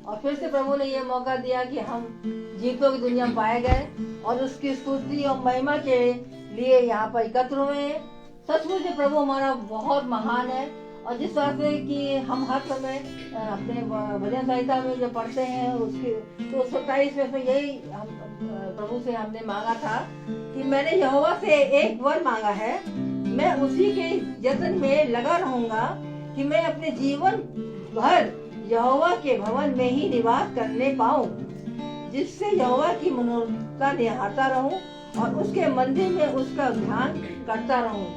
और फिर से प्रभु ने ये मौका दिया कि हम जीतों की दुनिया में पाए गए और उसकी स्तुति और महिमा के लिए यहाँ पर एकत्र हुए हैं। सचमुच में प्रभु हमारा बहुत महान है। और जिस तरह से कि हम हर समय अपने भजन संहिता में जो पढ़ते हैं उसके तो 27 में यही हम प्रभु से हमने मांगा था कि मैंने यहोवा से एक वर मांगा है, मैं उसी के यत्न में लगा रहूंगा कि मैं अपने जीवन भर यहोवा के भवन में ही निवास करने पाऊं, जिससे यहोवा की मनोरथा निहारता रहूं और उसके मंदिर में उसका ध्यान करता रहूं।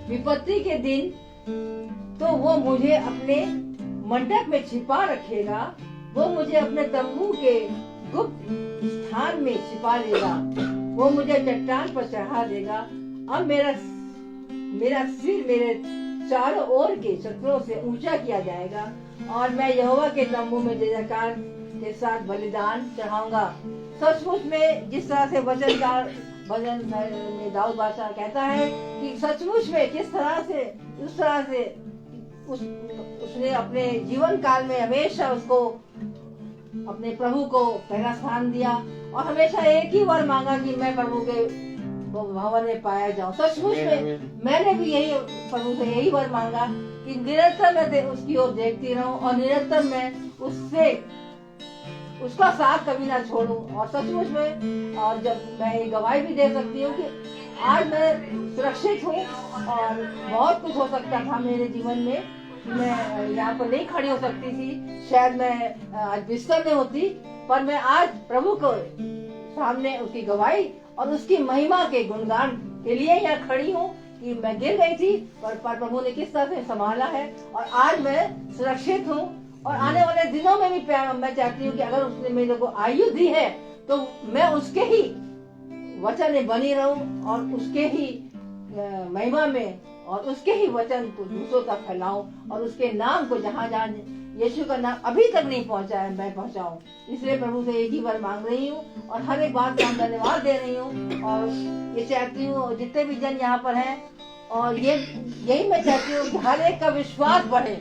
विपत्ति के दिन तो वो मुझे अपने मंडप में छिपा रखेगा, वो मुझे अपने तंबू के गुप्त स्थान में छिपा लेगा, वो मुझे चट्टान पर चढ़ा देगा। अब मेरा सिर मेरे चारों ओर के शत्रुओं से ऊंचा किया जाएगा और मैं यहोवा के तंबू में जय जयकार के साथ बलिदान चढ़ाऊंगा। सचमुच में जिस तरह से वचनकार भजन में दाऊद बादशाह कहता है कि सचमुच में किस तरह से उस तरह से उसने अपने जीवन काल में हमेशा उसको अपने प्रभु को पहला स्थान दिया और हमेशा एक ही वर मांगा कि मैं प्रभु के भवन में पाया जाऊं। सचमुच में मैंने भी यही प्रभु से यही वर मांगा कि निरंतर मैं उसकी ओर देखती रहूं और निरंतर मैं उसका साथ कभी ना छोड़ूं। और सचमुच में और जब मैं ये गवाही भी दे सकती हूँ कि आज मैं सुरक्षित हूँ और बहुत कुछ हो सकता था मेरे जीवन में, मैं यहाँ पर नहीं खड़ी हो सकती थी, शायद मैं आज बिस्तर में होती, पर मैं आज प्रभु को सामने उसकी गवाही और उसकी महिमा के गुणगान के लिए यहाँ खड़ी हूँ कि मैं गिर गई थी पर प्रभु ने किस तरह से संभाला है और आज मैं सुरक्षित हूँ। और आने वाले दिनों में भी मैं चाहती हूँ कि अगर उसने मेरे को आयु दी है तो मैं उसके ही वचन में बनी रहूं और उसके ही महिमा में और उसके ही वचन को दूसरों तक फैलाऊं और उसके नाम को जहाँ जहाँ यीशु का नाम अभी तक नहीं पहुँचा है मैं पहुँचाऊं। इसलिए प्रभु से एक ही बार मांग रही हूँ और हर एक बात का धन्यवाद दे रही हूँ। और ये चाहती हूँ जितने भी जन यहाँ पर हैं और यही मैं चाहती हूँ कि हर एक का विश्वास बढ़े,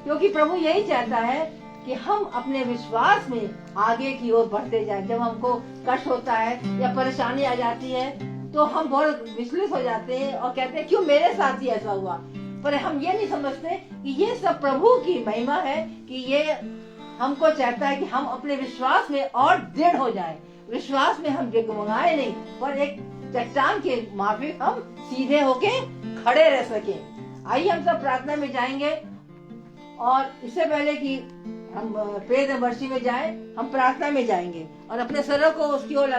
क्योंकि प्रभु यही चाहता है कि हम अपने विश्वास में आगे की ओर बढ़ते जाएं। जब हमको कष्ट होता है या परेशानी आ जाती है तो हम बहुत विचलित हो जाते हैं और कहते हैं क्यों मेरे साथ ही ऐसा हुआ, पर हम ये नहीं समझते कि ये सब प्रभु की महिमा है कि ये हमको चाहता है कि हम अपने विश्वास में और दृढ़ हो जाएं। विश्वास में हम डगमगाए नहीं पर एक चट्टान के माफिक हम सीधे होके खड़े रह सके। आइए हम सब प्रार्थना में जाएंगे और इससे पहले कि हम प्रेज वर्षी में जाएं, हम प्रार्थना में जाएंगे और अपने सरों को उसकी ओर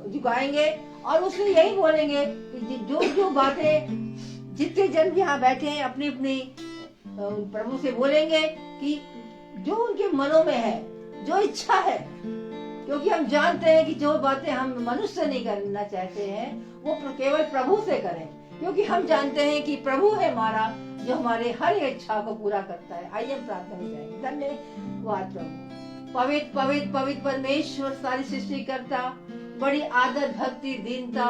झुकाएंगे और उससे यही बोलेंगे कि जो बातें जितने जन यहाँ बैठे हैं अपनी अपनी प्रभु से बोलेंगे कि जो उनके मनों में है, जो इच्छा है, क्योंकि हम जानते हैं कि जो बातें हम मनुष्य से नहीं करना चाहते हैं वो केवल प्रभु से करें, क्योंकि हम जानते हैं कि प्रभु है हमारा जो हमारे हर इच्छा को पूरा करता है। आइए हम प्रार्थना में जाएंगे। धन्यवाद प्रभु। पवित्र पवित्र पवित्र परमेश्वर, सारी सृष्टि करता, बड़ी आदर भक्ति दीनता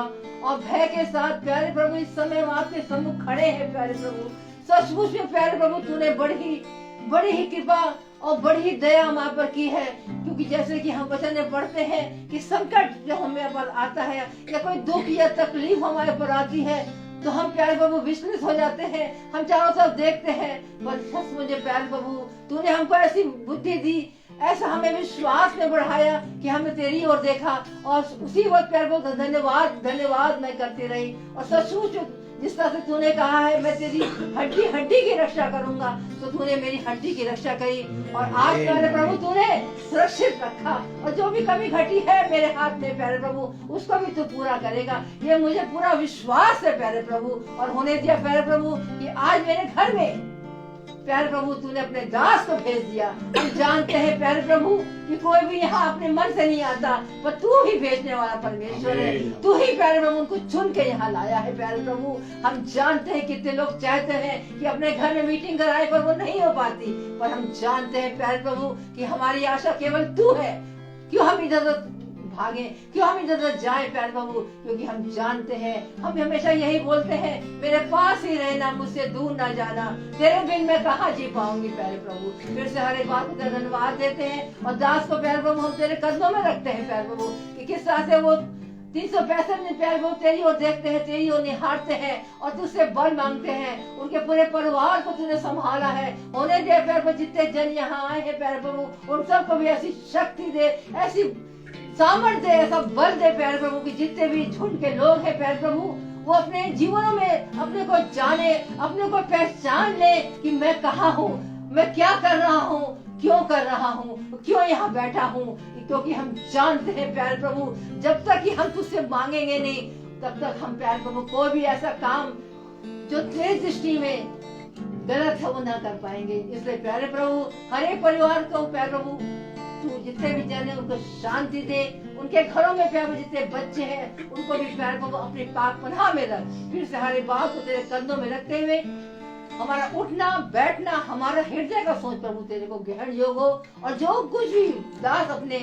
और भय के साथ प्यारे प्रभु इस समय हम आपके सम्मुख खड़े हैं। प्यारे प्रभु सचमुच में प्यारे प्रभु तूने बड़ी ही कृपा और बड़ी ही दया हम आप पर की है, क्योंकि जैसे कि हम वचन में पढ़ते हैं कि संकट जो हमें पर आता है या कोई दुख या तकलीफ हमारे पर आती है तो हम प्यारे प्रभु विचलित हो जाते हैं, हम चारों तरफ देखते हैं, पर सच मुझे प्यारे प्रभु तूने हमको ऐसी बुद्धि दी, ऐसा हमें विश्वास में बढ़ाया कि हमने तेरी ओर देखा और उसी वक्त प्यारे प्रभु धन्यवाद मैं करती रही। और सचमुच जिस तरह से तूने कहा है मैं तेरी हड्डी की रक्षा करूंगा, तो तूने मेरी हड्डी की रक्षा करी और आज प्यारे प्रभु तूने सुरक्षित रखा और जो भी कमी घटी है मेरे हाथ में प्यारे प्रभु उसको भी तू पूरा करेगा, ये मुझे पूरा विश्वास है प्यारे प्रभु। और होने दिया प्यारे प्रभु कि आज मेरे घर में प्यारे प्रभु तूने अपने दास को भेज दिया। हम जानते हैं प्यारे प्रभु कि कोई भी यहाँ अपने मन से नहीं आता, पर तू ही भेजने वाला परमेश्वर है, तू ही प्यारे प्रभु उनको चुन के यहाँ लाया है। प्यारे प्रभु हम जानते हैं कितने लोग चाहते हैं कि अपने घर में मीटिंग कराए पर वो नहीं हो पाती, पर हम जानते हैं प्यारे प्रभु कि हमारी आशा केवल तू है। क्यों हम इधर भागे, क्यों हम इधर उधर जाए प्यारे प्रभु, क्योंकि हम जानते हैं, हम हमेशा यही बोलते हैं, मेरे पास ही रहना, मुझसे दूर ना जाना, तेरे बिन मैं कहाँ जी पाऊंगी प्यारे प्रभु। फिर से हर एक बात को धन्यवाद देते हैं और दास को प्यारे प्रभु हम तेरे कदमों में रखते हैं प्यारे प्रभु, कि किस तरह से वो 365 दिन प्यारे प्रभु तेरी ओर देखते हैं, तेरी ओर निहारते हैं और तुझसे बल मांगते हैं। उनके पूरे परिवार को तूने संभाला है, उन्हें दे प्यारे प्रभु, जितने जन यहाँ आए हैं प्यारे प्रभु, उन सबको भी ऐसी शक्ति दे, ऐसी सामर्थ्य दे, ऐसा बल दे प्यारे प्रभु, कि जितने भी झुंड के लोग हैं प्यारे प्रभु, वो अपने जीवनों में अपने को जाने, अपने को पहचान ले कि मैं कहाँ हूँ, मैं क्या कर रहा हूँ, क्यों कर रहा हूँ, क्यों यहाँ बैठा हूँ। क्योंकि हम जानते हैं प्यारे प्रभु, जब तक कि हम तुझसे मांगेंगे नहीं, तब तक हम प्यारे प्रभु कोई भी ऐसा काम जो तेरी दृष्टि में गलत है वो ना कर पाएंगे। इसलिए प्यारे प्रभु हर एक परिवार को प्यारे प्रभु तू जितने भी जन है उनको शांति दे, उनके घरों में प्यारे जितने बच्चे हैं उनको भी प्यारे प्रभु अपनी पाक पनाह में रख। फिर से हर एक बात को तेरे कंधों में रखते हुए हमारा उठना बैठना, हमारा हृदय का सोच प्रभु तेरे को ग्रहण योग हो, और जो कुछ भी दास अपने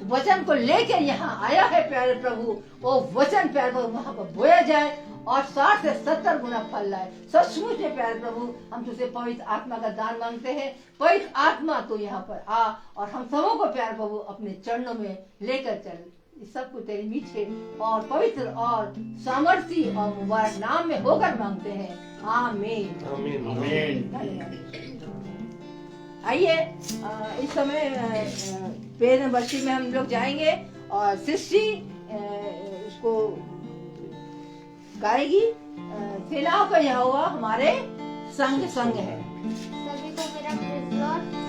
वचन को लेकर यहाँ आया है प्यारे प्रभु, वो वचन प्यारे प्रभु वहाँ पर बोया जाए और 60 से 70 गुना फल लाए। सचमुच में प्यारे प्रभु हम तुझसे पवित्र आत्मा का दान मांगते हैं। पवित्र आत्मा तो यहाँ पर आ और हम सबों को प्यारे प्रभु अपने चरणों में लेकर चल। इस सब को तेरे मीठे और पवित्र और सामर्थी और मुबारक नाम में होकर मांगते हैं, आमीन आमीन आमीन। आइए इस समय पेन वर्षी में हम लोग जाएंगे और सृष्टि उसको गाएगी। सेनाओं का यहोवा हमारे संग संग है। सभी को मेरा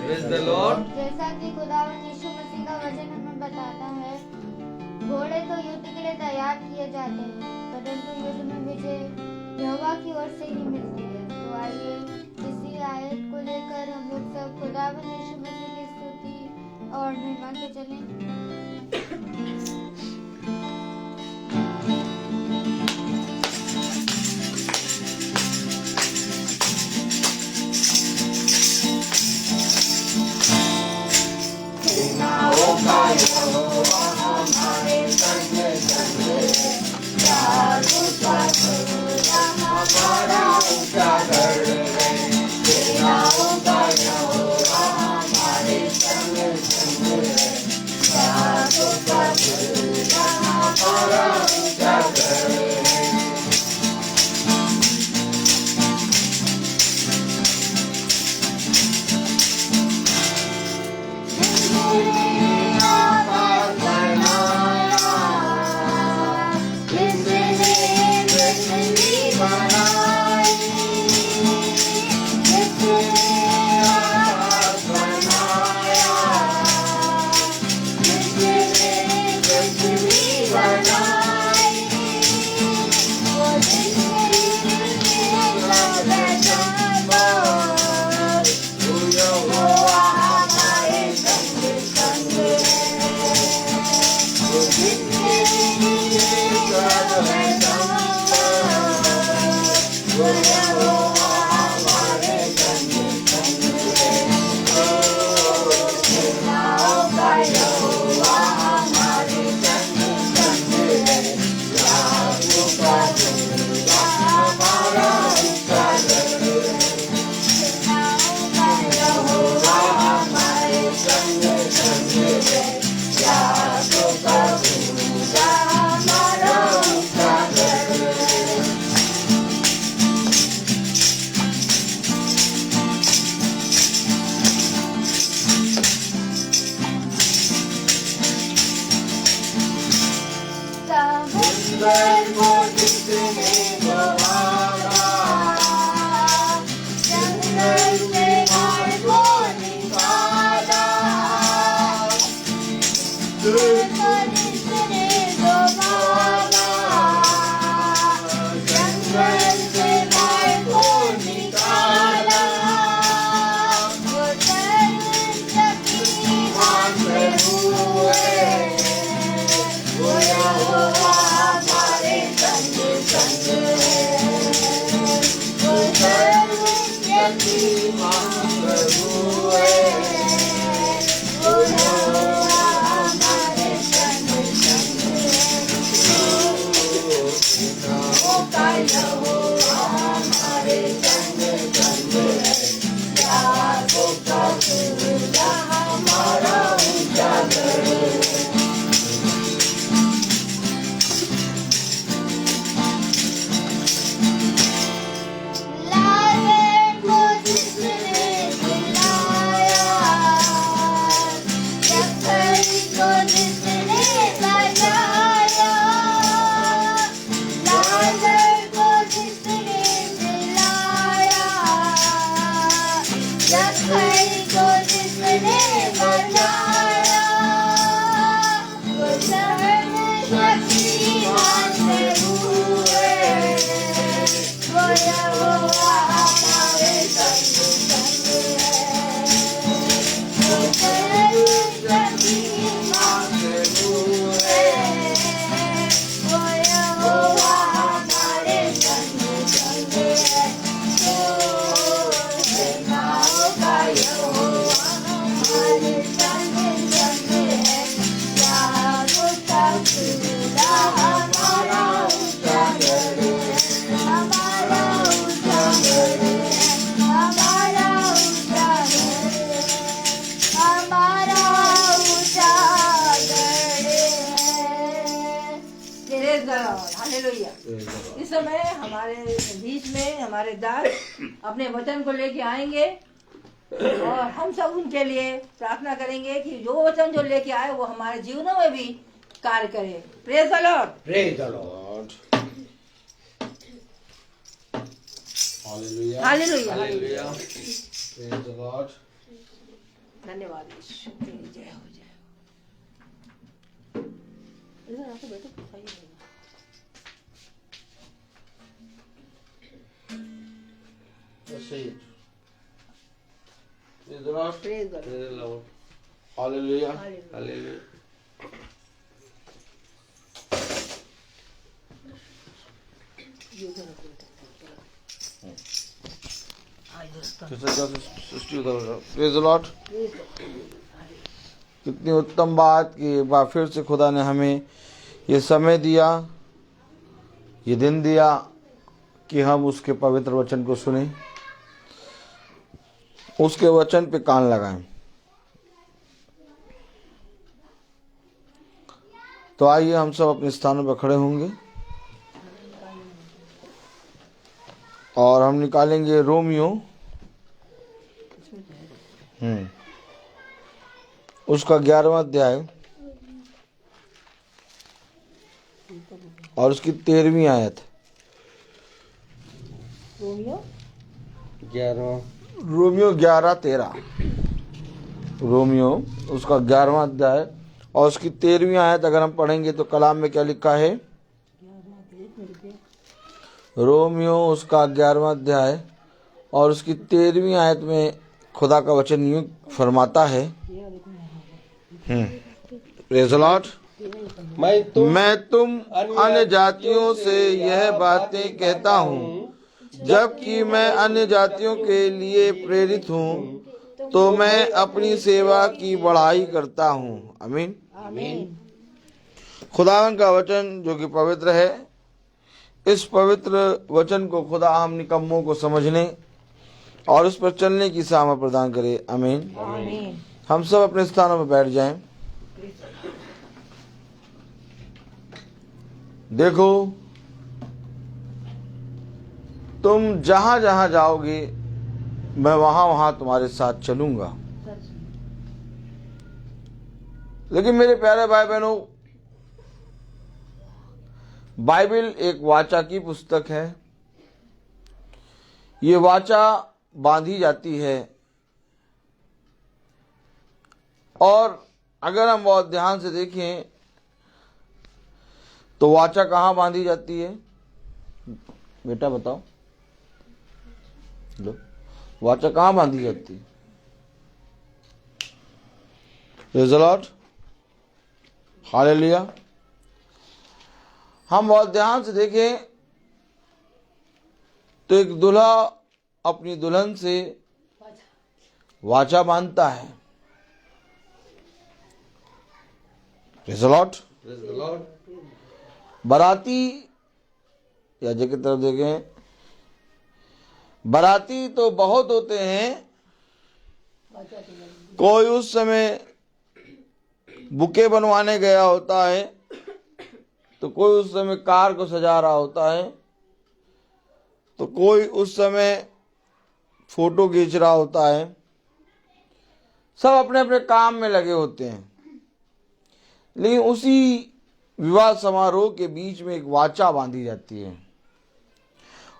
प्रेज द लॉर्ड। जैसा कि खुदावंद यीशु मसीह का वचन हमें बताता है, घोड़े तो युद्ध के लिए तैयार किए जाते हैं, परंतु युद्ध में विजय यहोवा की ओर से ही मिलती है। तो आइए इसी आयत को लेकर हम लोग सब खुदावंद यीशु मसीह की स्तुति और महिमा के चलें। हमारे हालेलुया। इस समय हमारे बीच में हमारे दास अपने वचन को लेके आएंगे और हम सब उनके लिए प्रार्थना करेंगे कि जो वचन जो लेके आए वो हमारे जीवनों में भी कार्य करे। Praise the Lord. Praise the Lord. Hallelujah hallelujah. Hallelujah. Praise the Lord. धन्यवाद यीशु। जय हो जय हो। इधर आके बैठो, खाइए। That's it. Praise the Lord. Praise the Lord. Praise the Lord. Hallelujah. Hallelujah. Hallelujah. Praise the Lord. कितनी उत्तम बात कि एक बार फिर से खुदा ने हमें ये समय दिया, ये दिन दिया कि हम उसके पवित्र वचन को सुने, उसके वचन पे कान लगाएं। तो आइए हम सब अपने स्थानों पर खड़े होंगे और हम निकालेंगे रोमियो उसका 11वां अध्याय और उसकी 13वीं आयत। रोमियो 11:13। रोमियो उसका 11वां अध्याय और उसकी 13वीं आयत अगर हम पढ़ेंगे तो कलाम में क्या लिखा है? रोमियो उसका 11वां अध्याय और उसकी 13वीं आयत में खुदा का वचन यूं फरमाता है, प्रेज़ द लॉर्ड। मैं तुम अन्य जातियों से यह बातें कहता हूँ, जबकि मैं अन्य जातियों के लिए प्रेरित हूँ, तो मैं अपनी सेवा की बढ़ाई करता हूँ। आमीन। आमीन। खुदावन का वचन जो कि पवित्र है, इस पवित्र वचन को खुदा हम निकम्मों को समझने और उस पर चलने की सामर्थ प्रदान करे। आमीन। आमीन। हम सब अपने स्थानों पर बैठ जाएं। देखो, तुम जहां जहां जाओगे मैं वहां वहां तुम्हारे साथ चलूंगा। लेकिन मेरे प्यारे भाई बहनों, बाइबल एक वाचा की पुस्तक है। ये वाचा बांधी जाती है और अगर हम बहुत ध्यान से देखें तो वाचा कहाँ बांधी जाती है? बेटा बताओ, लो, वाचा कहाँ बांधी जाती है? Praise the Lord. हालेलुया। हम बहुत ध्यान से देखें तो एक दूल्हा अपनी दुल्हन से वाचा बांधता है। Praise the Lord. Praise the Lord. बाराती या जगह की तरफ देखें, बाराती तो बहुत होते हैं। कोई उस समय बुके बनवाने गया होता है, तो कोई उस समय कार को सजा रहा होता है, तो कोई उस समय फोटो खींच रहा होता है। सब अपने अपने काम में लगे होते हैं। लेकिन उसी विवाह समारोह के बीच में एक वाचा बांधी जाती है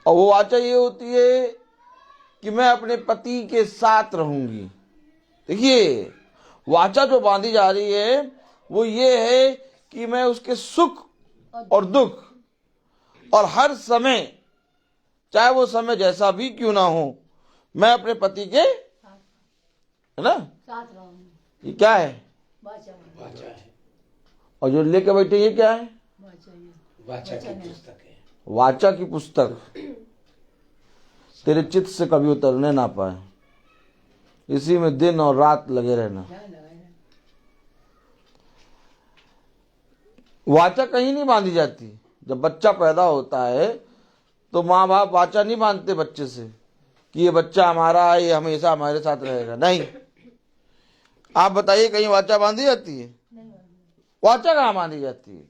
और वो वाचा ये होती है कि मैं अपने पति के साथ रहूंगी। देखिए, वाचा जो बांधी जा रही है वो ये है कि मैं उसके सुख और दुख और हर समय, चाहे वो समय जैसा भी क्यों ना हो, मैं अपने पति के, है ना, ये क्या है? वाचा वाचा है, और जो लेके बैठे ये क्या है? वाचा ये वाचा की पुस्तक है। वाचा की पुस्तक तेरे चित्त से कभी उतरने ना पाए, इसी में दिन और रात लगे रहना। ध्यान लगाए। वाचा कहीं नहीं बांधी जाती। जब बच्चा पैदा होता है तो माँ बाप वाचा नहीं बांधते बच्चे से कि ये बच्चा हमारा है, ये हमेशा हमारे साथ रहेगा। नहीं, आप बताइए कहीं वाचा बांधी जाती है? वाचा कहाँ बांधी जाती है?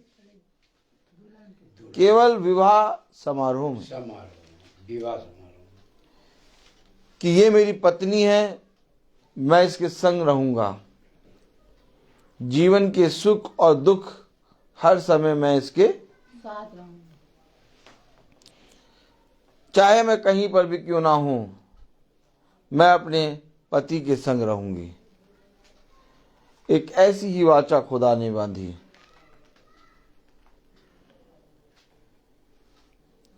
केवल विवाह समारोह में समारोह, विवाह समारोह। कि ये मेरी पत्नी है, मैं इसके संग रहूंगा, जीवन के सुख और दुख हर समय मैं इसके, साथ रहूंगा। चाहे मैं कहीं पर भी क्यों ना हूं, मैं अपने पति के संग रहूंगी। एक ऐसी ही वाचा खुदा ने बांधी।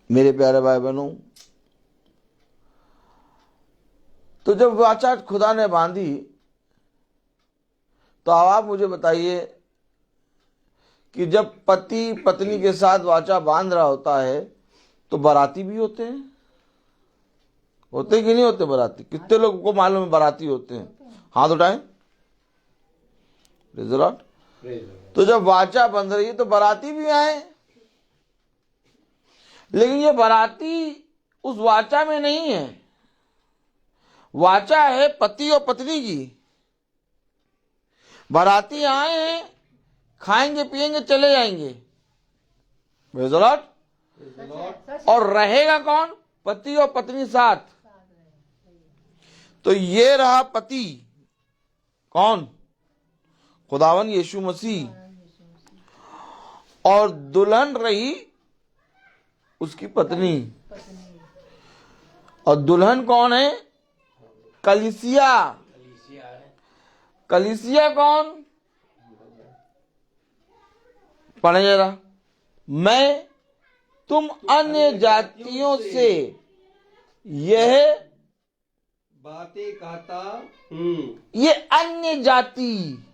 मेरे प्यारे भाई बहनों, तो जब वाचा खुदा ने बांधी, तो अब आप मुझे बताइए कि जब पति पत्नी के साथ वाचा बांध रहा होता है तो बाराती भी होते हैं? होते कि नहीं होते बाराती? कितने लोगों को मालूम है बाराती होते हैं? हाथ उठाएं। Praise the Lord. Praise the Lord. तो जब वाचा बंध रही है तो बाराती भी आए, लेकिन ये बाराती उस वाचा में नहीं है। वाचा है पति और पत्नी की। बाराती आए हैं, खाएंगे पिएंगे चले जाएंगे। Praise the Lord. Praise the Lord. और रहेगा कौन? पति और पत्नी साथ। तो ये रहा पति, कौन? खुदावन यीशु मसीह। और दुल्हन रही उसकी पत्नी। और दुल्हन कौन है? कलीसिया। कलीसिया है। कलीसिया कौन? पढ़े जरा। मैं तुम अन्य जातियों से यह, बातें कहता हूँ। ये अन्य जाति,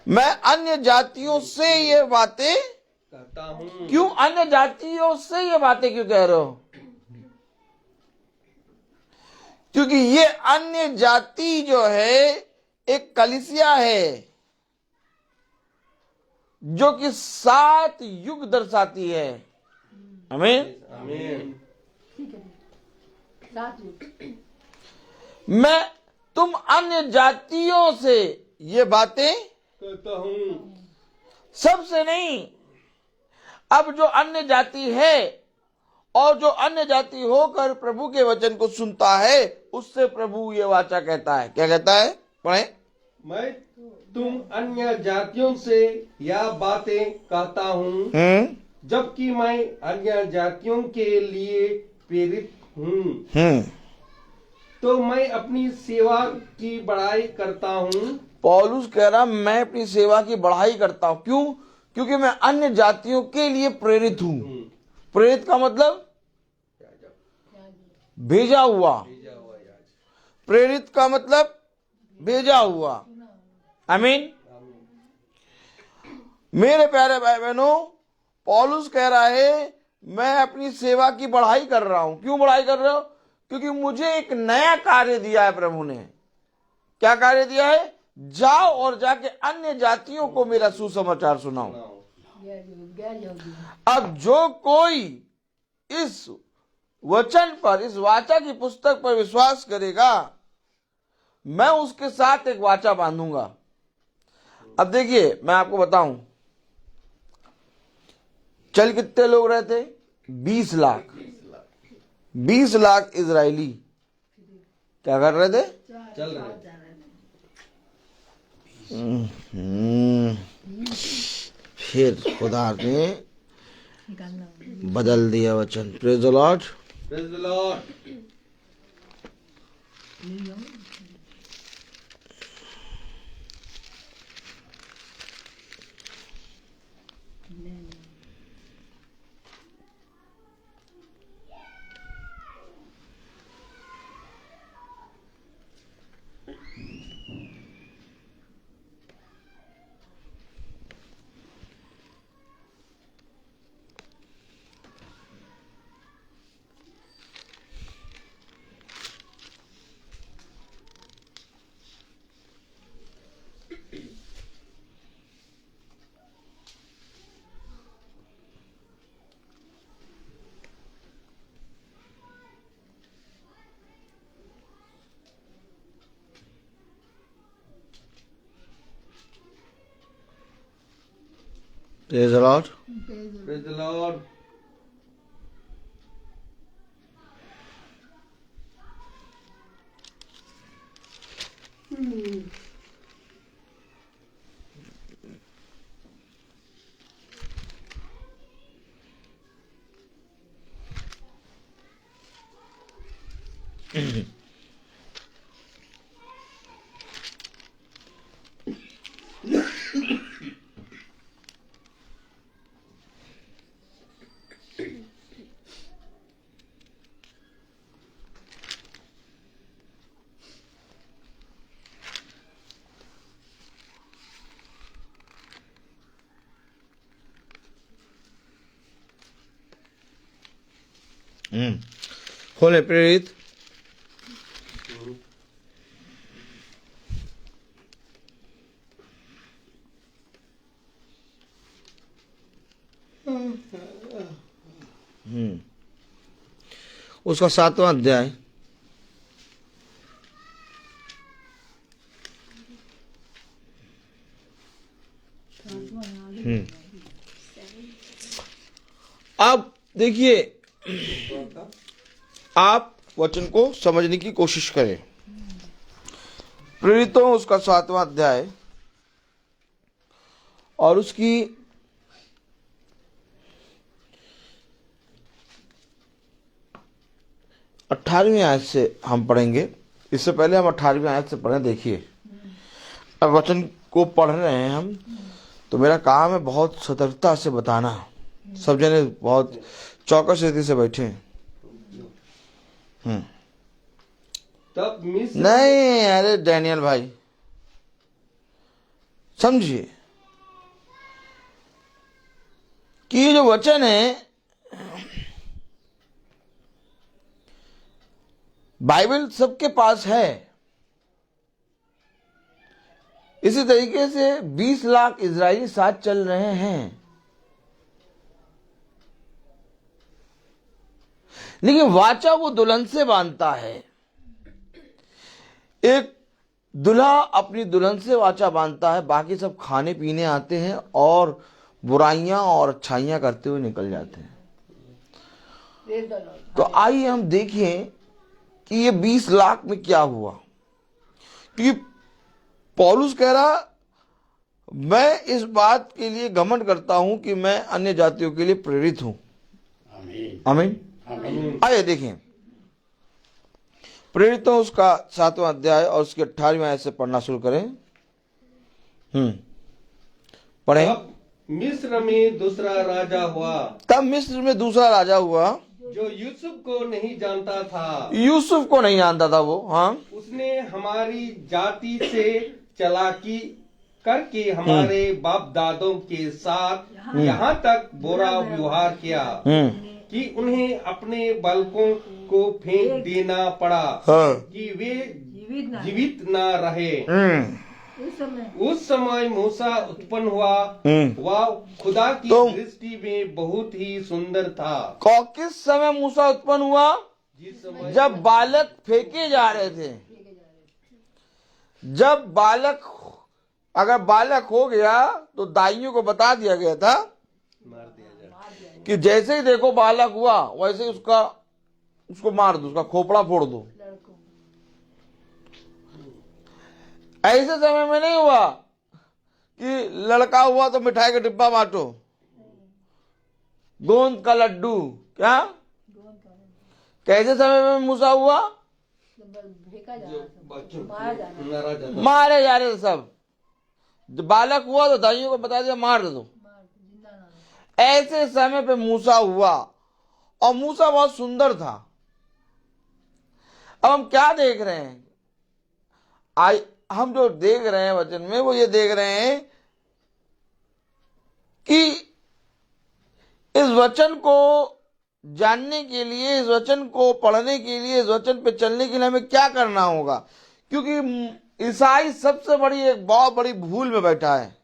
मैं अन्य जातियों से ये बातें कहता हूँ। क्यों? अन्य जातियों से ये बातें क्यों कह रहे हो? क्योंकि ये अन्य जाति जो है एक कलीसिया है जो कि 7 युग दर्शाती है। आमीन। आमीन। मैं तुम अन्य जातियों से ये बातें कहता हूँ। सबसे नहीं। अब जो अन्य जाति है और जो अन्य जाति होकर प्रभु के वचन को सुनता है, उससे प्रभु ये वाचा कहता है। क्या कहता है? पढ़े। मैं तुम अन्य जातियों से यह बातें कहता हूँ, जबकि मैं अन्य जातियों के लिए प्रेरित हूँ। तो मैं अपनी सेवा की बड़ाई करता हूँ। पौलुस कह रहा मैं अपनी सेवा की बढ़ाई करता हूं। क्यों? क्योंकि मैं अन्य जातियों के लिए प्रेरित हूं। प्रेरित का मतलब भेजा हुआ। प्रेरित का मतलब भेजा हुआ। आमीन। मेरे प्यारे भाई बहनों, पौलुस कह रहा है मैं अपनी सेवा की बढ़ाई कर रहा हूं। क्यों बढ़ाई कर रहे हो? क्योंकि मुझे एक नया कार्य दिया है प्रभु ने। क्या कार्य दिया है? जाओ और जाके अन्य जातियों को मेरा सुसमाचार सुनाओ। अब जो कोई इस वचन पर, इस वाचा की पुस्तक पर विश्वास करेगा, मैं उसके साथ एक वाचा बांधूंगा। अब देखिए मैं आपको बताऊं, चल कितने लोग रहे थे? 20 लाख। 20 लाख इजरायली क्या कर रहे थे? चल रहे। फिर खुदा ने बदल दिया वचन। Praise the Lord. Praise the Lord. Praise the Lord. Praise the Lord. खोले प्रेरित उसका 7वां अध्याय। अब देखिए, आप वचन को समझने की कोशिश करें। प्रेरितों उसका 7वां अध्याय और उसकी 18वीं आयत से हम पढ़ेंगे। इससे पहले हम 18वीं आयत से पढ़ें। देखिए, अब वचन को पढ़ रहे हैं हम, तो मेरा काम है बहुत सतर्कता से बताना। सब जने बहुत चौकस रीति से बैठे हैं। तब मिस्र नहीं, अरे डैनियल भाई समझिए कि ये जो वचन है, बाइबल सबके पास है। इसी तरीके से 20 लाख इजरायली साथ चल रहे हैं, लेकिन वाचा वो दुल्हन से बांधता है। एक दूल्हा अपनी दुल्हन से वाचा बांधता है, बाकी सब खाने पीने आते हैं और बुराइयां और अच्छाइयां करते हुए निकल जाते हैं। Praise the Lord. तो आइए हम देखें कि ये 20 लाख में क्या हुआ। क्योंकि पौलुस कह रहा, मैं इस बात के लिए घमंड करता हूं कि मैं अन्य जातियों के लिए प्रेरित हूं। आमीन। आइए देखें, प्रेरितों उसका 7वां अध्याय और उसके 18वीं आयत से पढ़ना शुरू करें। पढ़ें। तब मिस्र में दूसरा राजा हुआ तब मिस्र में दूसरा राजा हुआ जो यूसुफ को नहीं जानता था। यूसुफ को नहीं जानता था वो। हाँ, उसने हमारी जाति से चालाकी करके हमारे बाप दादों के साथ यहाँ तक बुरा व्यवहार किया कि उन्हें अपने बालकों को फेंक देना पड़ा हाँ। कि वे जीवित ना जीवित न रहे। उस समय उस समय मूसा उत्पन्न हुआ, वह खुदा की तो- दृष्टि में बहुत ही सुंदर था। किस समय मूसा उत्पन्न हुआ? जिस समय जब बालक फेंके जा रहे थे। जब बालक, अगर बालक हो गया तो दाइयों को बता दिया गया था मार दिया जाए। कि जैसे ही देखो बालक हुआ वैसे ही उसको मार दो, उसका खोपड़ा फोड़ दो। लड़कों ऐसे समय में नहीं हुआ कि लड़का हुआ तो मिठाई का डिब्बा बांटो, गोंद का लड्डू। क्या कैसे समय में मूसा हुआ? फेंका जा जो रहा था, बच्चों मारा जा रहा मारा जाता। मारे जा रहे थे सब। जब बालक हुआ तो दाइयों को बता दिया मार दो। जिंदा ना रहे। ऐसे समय पे मूसा हुआ और मूसा बहुत सुंदर था। अब हम क्या देख रहे हैं? हम जो देख रहे हैं वचन में, वो ये देख रहे हैं कि इस वचन को जानने के लिए, इस वचन को पढ़ने के लिए, इस वचन पे चलने के लिए हमें क्या करना होगा। क्योंकि ईसाई सबसे बड़ी, एक बहुत बड़ी भूल में बैठा है।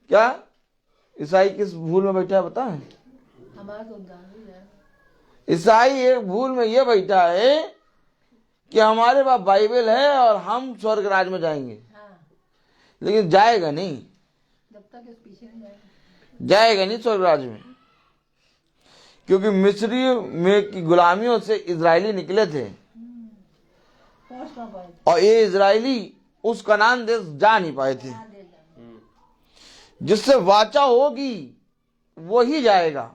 क्या ईसाई किस भूल में बैठा है पता है? हमारा तो उद्धार हो जाएगा। ईसाई एक भूल में यह बैठा है कि हमारे पास बाइबल है और हम स्वर्ग राज में जाएंगे, हाँ लेकिन जाएगा नहीं। जब तक इस पीछे नहीं जाएगा। जाएगा नहीं स्वर्ग राज्य में, क्योंकि मिस्री में की गुलामियों से इजरायली निकले थे पहुंच ना पाए। और ये इजरायली उस कनान देश जा नहीं पाए थे। जिससे वाचा होगी वही जाएगा।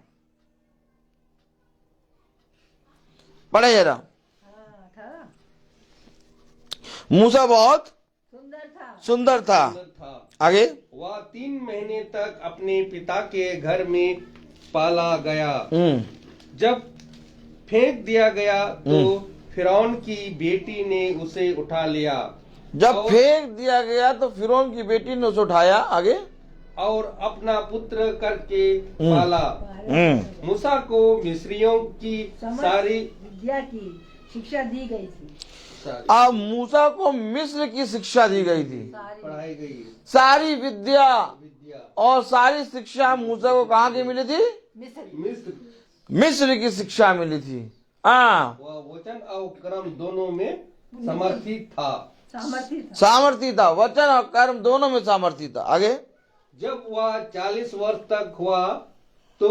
पढ़े जरा। हाँ, था मूसा बहुत सुंदर था। सुंदर था। था। आगे। वह 3 महीने तक अपने पिता के घर में पाला गया। जब फेंक दिया गया तो फिरौन की बेटी ने उसे उठा लिया। जब और- फेंक दिया गया तो फिरौन की बेटी ने उसे उठाया। आगे। और अपना पुत्र करके पाला। मूसा को मिस्रियों की समझ सारी विद्या की शिक्षा दी गई थी। अब मूसा को मिस्र की शिक्षा दी गई थी, सारी पढ़ाई गई सारी विद्या विद्या। और सारी शिक्षा मूसा को कहाँ की मिली थी? मिस्र मिस्र मिस्र की शिक्षा मिली थी। हाँ, वह वचन और कर्म दोनों में समर्थित था। सामर्थ्य था। सामर्थ्य था। वचन और कर्म दोनों में सामर्थ्य था। आगे। जब वह 40 वर्ष तक हुआ तो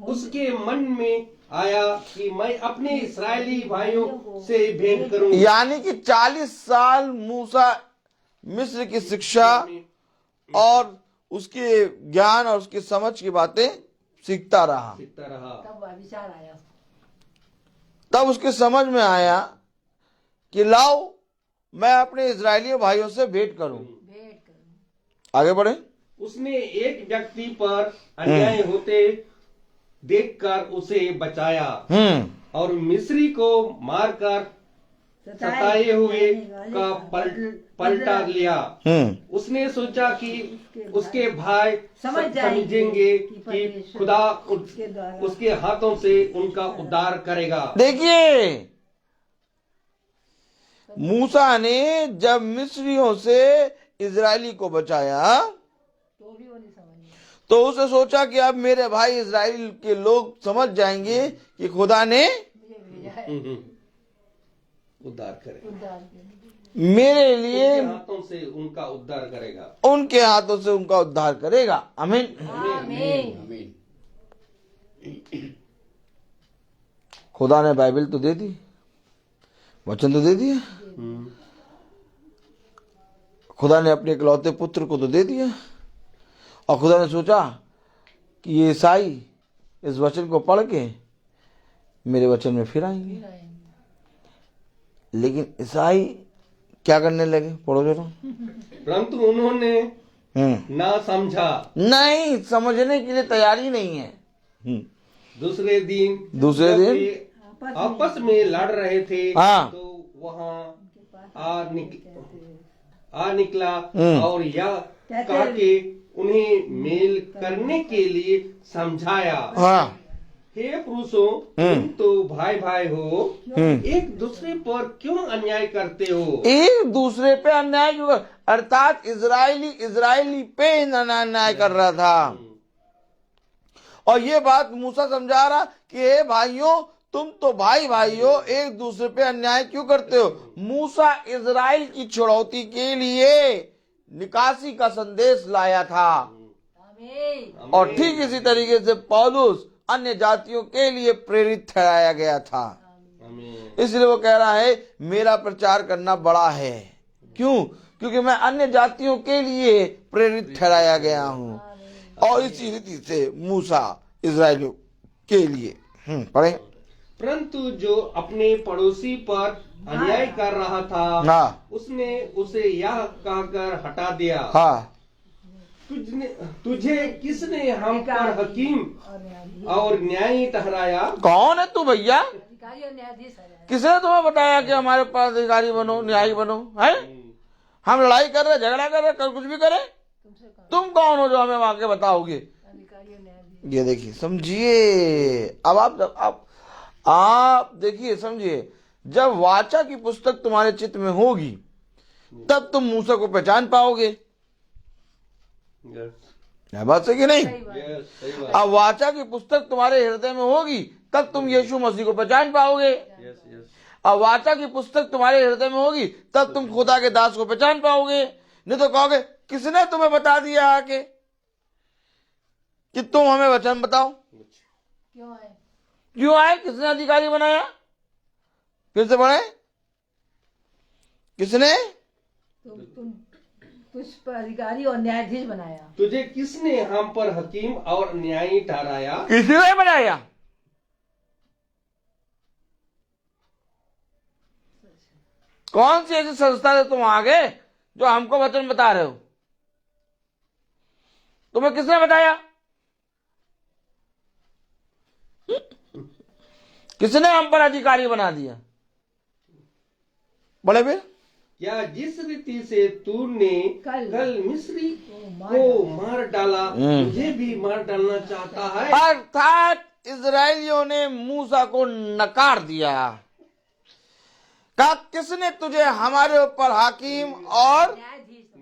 उसके मन में आया कि मैं अपने इस्राएली भाइयों से भेंट करूं। यानी कि 40 साल मूसा मिस्र की शिक्षा और उसके ज्ञान और उसकी समझ की बातें सीखता रहा। सीखता रहा। तब वह विचार आया। तब उसके समझ में आया कि लाओ मैं अपने इजरायली भाइयों से भेंट करूं। भेंट करूं। आगे बढ़े। उसने एक व्यक्ति पर अन्याय होते देखकर उसे बचाया और मिस्री को मारकर सताए हुए का पलटा लिया। उसने सोचा कि उसके भाई समझ समझेंगे कि कि खुदा उसके द्वारा उसके हाथों से उनका उद्धार करेगा। देखिए, मूसा ने जब मिस्रियों से इजरायली को बचाया तो भी वो नहीं समझ। तो उसने सोचा कि अब मेरे भाई इजराइल के लोग समझ जाएंगे कि खुदा ने मुझे भेजा है उद्धार करेगा। उद्धार के लिए। मेरे लिए उनके हाथों से उनका उद्धार करेगा। उनके हाथों से उनका उद्धार करेगा। आमीन। आमीन। खुदा ने बाइबल तो दे दी, वचन तो दे दिया, खुदा ने अपने इकलौते पुत्र को तो दे दिया, और खुदा ने सोचा कि ये ईसाई इस वचन को पढ़ के मेरे वचन में फिर आएंगे। लेकिन ईसाई क्या करने लगे? पढ़ो जरा। परंतु उन्होंने ना समझा। नहीं, समझने के लिए तैयारी नहीं है। दूसरे दिन दूसरे जब दिन? वे आपस में लड़ रहे थे हाँ। तो वहाँ आ निकला और यह कहा कि उन्हें मेल करने के लिए समझाया। हाँ। हे पुरुषों, तुम तो भाई भाई हो, एक दूसरे पर क्यों अन्याय करते हो? एक दूसरे पे अन्याय क्यों कर, अर्थात इजरायली पे अन्याय कर रहा था। और ये बात मूसा समझा रहा कि हे भाइयों, तुम तो भाई भाई हो, एक दूसरे पे अन्याय क्यों करते हो? मूसा इजराइल की छुड़ौती के लिए निकासी का संदेश लाया था। आमीन। और ठीक इसी तरीके से पौलुस अन्य जातियों के लिए प्रेरित ठहराया गया था। आमीन। इसलिए वो कह रहा है मेरा प्रचार करना बड़ा है। क्यों? क्योंकि मैं अन्य जातियों के लिए प्रेरित ठहराया गया हूँ। और इसी रीति से मूसा इजराइलियों के लिए पढ़े। परंतु जो अपने पड़ोसी पर अन्याय कर रहा था, हाँ। उसने उसे यह कहकर हटा दिया, हाँ। तुझे किसने हम पर हकीम और न्यायी ठहराया? कौन है तू भैया? अधिकारी और न्यायाधीश है। किसने तुम्हें बताया कि हमारे पास अधिकारी बनो, न्यायी बनो? है हम लड़ाई कर रहे, झगड़ा कर रहे, कर कुछ भी करें, तुमसे कौन? तुम कौन हो जो हमें वहां के बताओगे? अधिकारी और न्यायाधीश। ये देखिए, समझिए। अब आप देखिए, समझिए। जब वाचा की पुस्तक तुम्हारे चित्त में होगी तब तुम मूसा को पहचान पाओगे। है बात सही कि नहीं? सही बात। अब वाचा की पुस्तक तुम्हारे हृदय में होगी तब तुम यीशु मसीह को पहचान पाओगे। अब वाचा की पुस्तक तुम्हारे हृदय में होगी तब तुम खुदा के दास को पहचान पाओगे। नहीं तो कहोगे किसने तुम्हें बता दिया आके? कि तुम हमें वचन बताओ। क्यों आए? क्यों आए? किसने अधिकारी बनाया? फिर से पढ़े, किसने? तुम तुझ पर अधिकारी और न्यायाधीश बनाया। तुझे किसने हम पर हकीम और न्यायी ठहराया? किसने बनाया? कौन सी ऐसी संस्था से तुम आगे जो हमको वचन बता रहे हो? तुम्हें किसने बताया? किसने हम पर अधिकारी बना दिया? बड़े फिर क्या जिस रीति से तूने कल मिस्री को मार डाला, तुझे भी मार डालना चाहता है? अर्थात इजरायलियों ने मूसा को नकार दिया। कहा किसने तुझे हमारे ऊपर हाकिम और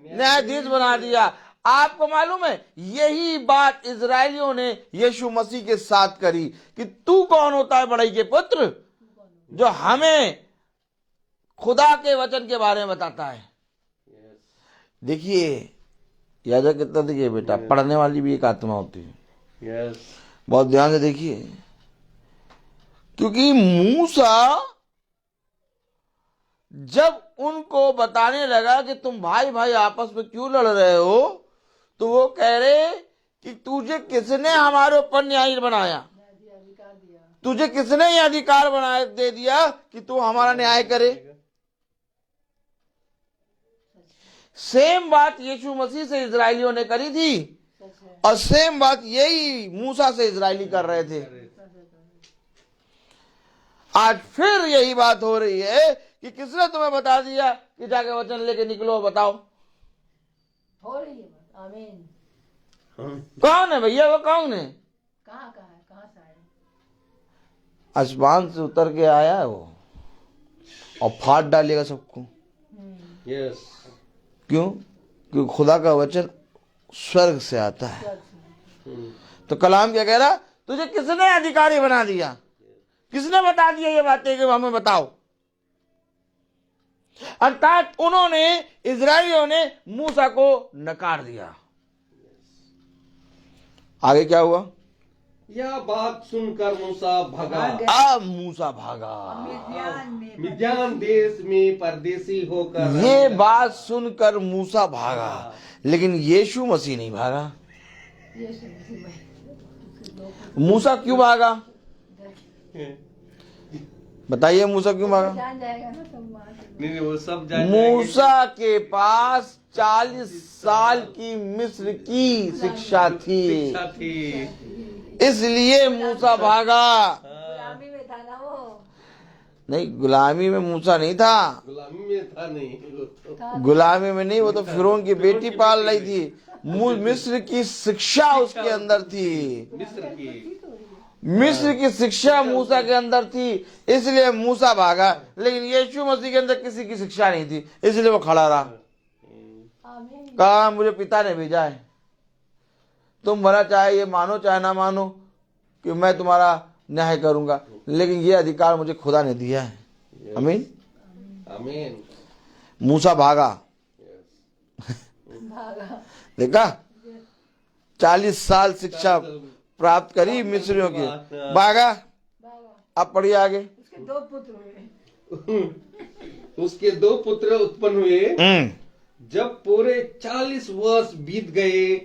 न्यायाधीश बना दिया? आपको मालूम है, यही बात इजरायलियों ने यीशु मसीह के साथ करी कि तू कौन होता है बड़ाई के पुत्र, जो हमें खुदा के वचन के बारे में बताता है। देखिए याजक कितना, देखिए बेटा, पढ़ने वाली भी एक आत्मा होती है। बहुत ध्यान से देखिए, क्योंकि मूसा जब उनको बताने लगा कि तुम भाई भाई आपस में क्यों लड़ रहे हो, तो वो कह रहे कि तुझे किसने हमारे ऊपर न्यायी बनाया? तुझे किसने ये अधिकार बनाया दे दिया कि तू हमारा न्याय करे? सेम बात यीशु मसीह से इजरायलियों ने करी थी, और सेम बात यही मूसा से इजरायली कर रहे थे। आज फिर यही बात हो रही है कि किसने तुम्हें बता दिया कि जाके वचन लेके निकलो, बताओ। हो रही है बात। आमीन। कौन है भैया? वो कौन है? कहाँ से आए? आसमान से उतर के आया है वो, और फाड़ डालेगा सबको। यस। क्यों? क्योंकि खुदा का वचन स्वर्ग से आता है। तो कलाम क्या कह रहा? तुझे किसने अधिकारी बना दिया? किसने बता दिया ये बातें कि हमें बताओ? अर्थात उन्होंने, इजरायलियों ने मूसा को नकार दिया। आगे क्या हुआ? यह बात सुनकर मूसा भागा। अब मूसा भागा। मिद्यान देश में परदेसी होकर ये बात सुनकर मूसा भागा, लेकिन यीशु मसीह नहीं भागा। मूसा क्यों भागा? बताइए, मूसा क्यों भागा? जान जाएगा ना सब वहाँ से। नहीं, वो सब जान मूसा के पास 40 साल की मिस्र की शिक्षा थी, इसलिए मूसा भागा। गुलामी में था ना वो। नहीं, गुलामी में मूसा नहीं था। गुलामी में था नहीं, गुलामी में नहीं, वो तो फिरौन की बेटी पाल रही थी। मिस्र की शिक्षा उसके अंदर थी। मिस्र की शिक्षा मूसा के अंदर थी, इसलिए मूसा भागा। लेकिन यीशु मसीह के अंदर किसी की शिक्षा नहीं थी, इसलिए वो खड़ा रहा। कहा मुझे पिता ने भेजा है, तुम भला चाहे ये मानो चाहे ना मानो कि मैं तुम्हारा न्याय करूंगा, लेकिन ये अधिकार मुझे खुदा ने दिया है। आमीन, आमीन। मूसा भागा। देखा, 40 साल शिक्षा प्राप्त करी मिस्रियों की, भागा। अब पढ़िए आगे। उसके 2 पुत्र हुए। उसके 2 पुत्र उत्पन्न हुए। जब पूरे 40 वर्ष बीत गए,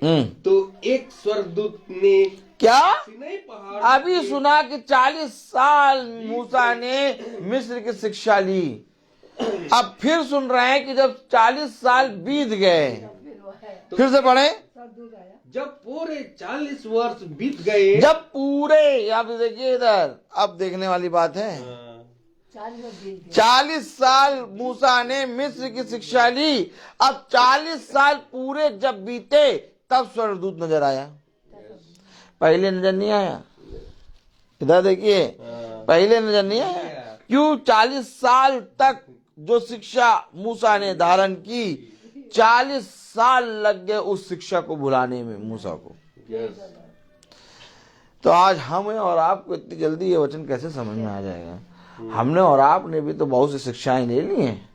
तो एक स्वर्गदूत ने क्या सिनै पहाड़, अभी सुना कि 40 साल मूसा ने मिस्र की शिक्षा ली। अब फिर सुन रहे हैं कि जब 40 साल बीत गए, फिर से पढ़े। जब पूरे 40 वर्ष बीत गए, जब पूरे, आप देखिए इधर, अब देखने वाली बात है। 40 साल मूसा ने मिस्र की शिक्षा ली। अब 40 साल पूरे जब बीते, तब स्वर्गदूत नजर आया। पहले नजर नहीं आया। इधर देखिए, पहले नजर नहीं आया। क्यों? 40 साल तक जो शिक्षा मूसा ने धारण की, 40 साल लग गए उस शिक्षा को भुलाने में मूसा को। तो आज हमें और आपको इतनी जल्दी ये वचन कैसे समझ में आ जाएगा? हमने और आपने भी तो बहुत सी शिक्षाएं ले ली हैं।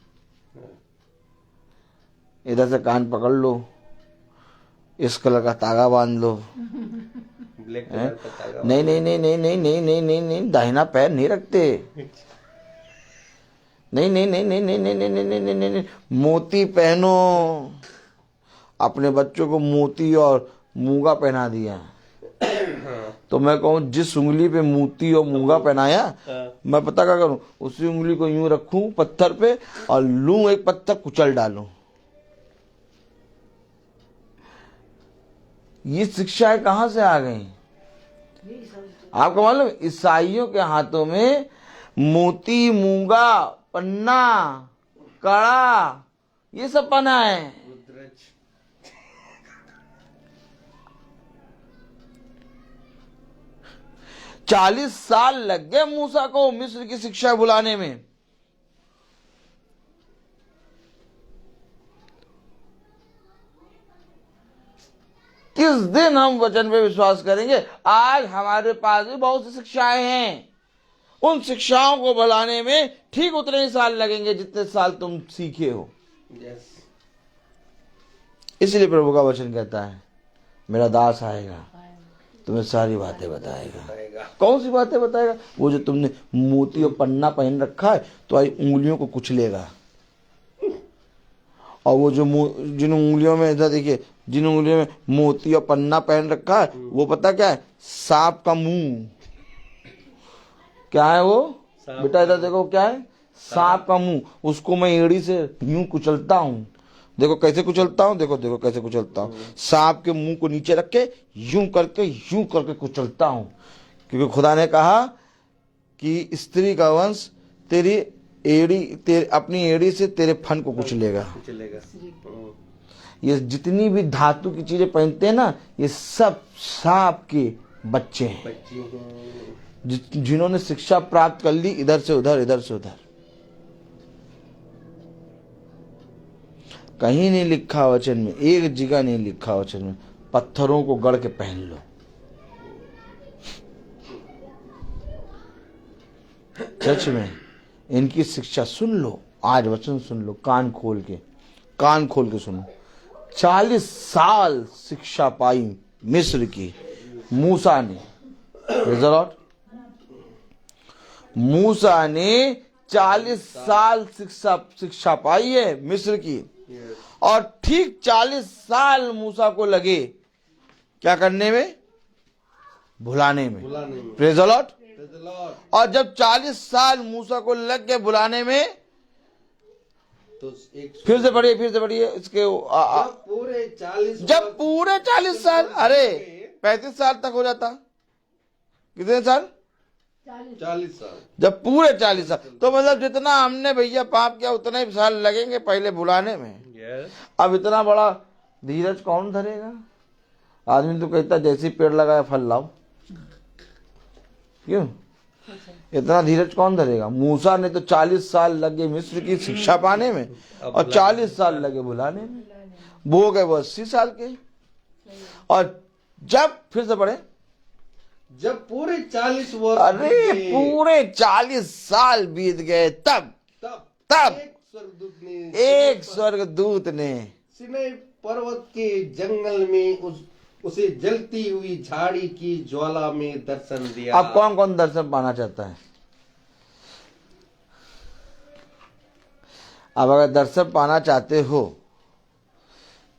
इधर से कान पकड़ लो, इस कलर का तागा बांध लो, ब्लैक हैं? कलर का धागा। नहीं नहीं नहीं नहीं नहीं नहीं नहीं नहीं नहीं, दाहिना पैर नहीं रखते। नहीं नहीं नहीं नहीं नहीं नहीं नहीं नहीं नहीं नहीं नहीं नहीं, मोती पहनो। अपने बच्चों को मोती और मूंगा पहना दिया। तो मैं कहूँ जिस उंगली पे मोती और मूंगा पहनाया, मैं पता क्या करूं, उसी उंगली को यूं रखूं पत्थर पे और लूं एक पत्थर कुचल डालूं। ये शिक्षाएं कहां से आ गई? आपको मालूम, ईसाइयों के हाथों में मोती, मूंगा, पन्ना, कड़ा, ये सब पहना है। रुद्रज। 40 साल लग गए मूसा को मिस्र की शिक्षा बुलाने में। किस दिन हम वचन पे विश्वास करेंगे? आज हमारे पास भी बहुत सी शिक्षाएं हैं। उन शिक्षाओं को बुलाने में ठीक उतने ही साल लगेंगे जितने साल तुम सीखे हो। यस। इसलिए प्रभु का वचन कहता है, मेरा दास आएगा, तुम्हें सारी बातें बताएगा। कौन सी बातें बताएगा? वो जो तुमने मोती और पन्ना पहन रखा है तो आई उंगलियों को कुचलेगा। और वो जो जिन उंगलियों में, इधर देखिए, जिन उंगलियों में मोती और पन्ना पहन रखा है, वो पता क्या है? सांप का मुंह। क्या है वो बेटा? इधर देखो, क्या है? सांप का मुंह। उसको मैं एड़ी से यूं कुचलता हूं। देखो कैसे कुचलता हूं, देखो देखो कैसे कुचलता हूं। सांप के मुंह को नीचे रख के यूं करके कुचलता हूं। क्योंकि खुदा ने कहा कि स्त्री का वंश तेरी अपनी एड़ी से तेरे फन को कुचलेगा। ये जितनी भी धातु की चीजें पहनते हैं ना, ये सब सांप के बच्चे हैं, जिन्होंने शिक्षा प्राप्त कर ली इधर से उधर, इधर से उधर। कहीं नहीं लिखा वचन में, एक जगह नहीं लिखा वचन में, पत्थरों को गढ़ के पहन लो। सच में इनकी शिक्षा सुन लो। आज वचन सुन लो, कान खोल के सुनो। 40 साल शिक्षा पाई मिस्र की मूसा ने। मूसा ने 40 साल शिक्षा पाई है मिस्र की। और ठीक 40 साल मूसा को लगे क्या करने में? भुलाने में। Praise the Lord. और जब 40 साल मूसा को लग गए भुलाने में, तो फिर से पढ़िए इसके जब पूरे 40 साल, अरे 35 साल तक हो जाता। कितने साल? 40 साल। जब पूरे 40 साल, तो मतलब जितना हमने भैया पाप किया उतने ही साल लगेंगे पहले बुलाने में। अब इतना बड़ा धीरज कौन धरेगा? आदमी तो कहता जैसे पेड़ लगाया फल लाओ। क्यों? इतना धीरज कौन धरेगा? मूसा ने तो 40 साल लगे मिस्र की शिक्षा पाने में और 40 साल लगे बुलाने में। वो गए वो 80 साल के। और जब फिर से पढ़े, जब पूरे 40 वर्ष, अरे पूरे 40 साल बीत गए, तब एक स्वर्गदूत ने सिनै पर्वत के जंगल में उसे जलती हुई झाड़ी की ज्वाला में दर्शन दिया। अब कौन कौन दर्शन पाना चाहता है? अब अगर दर्शन पाना चाहते हो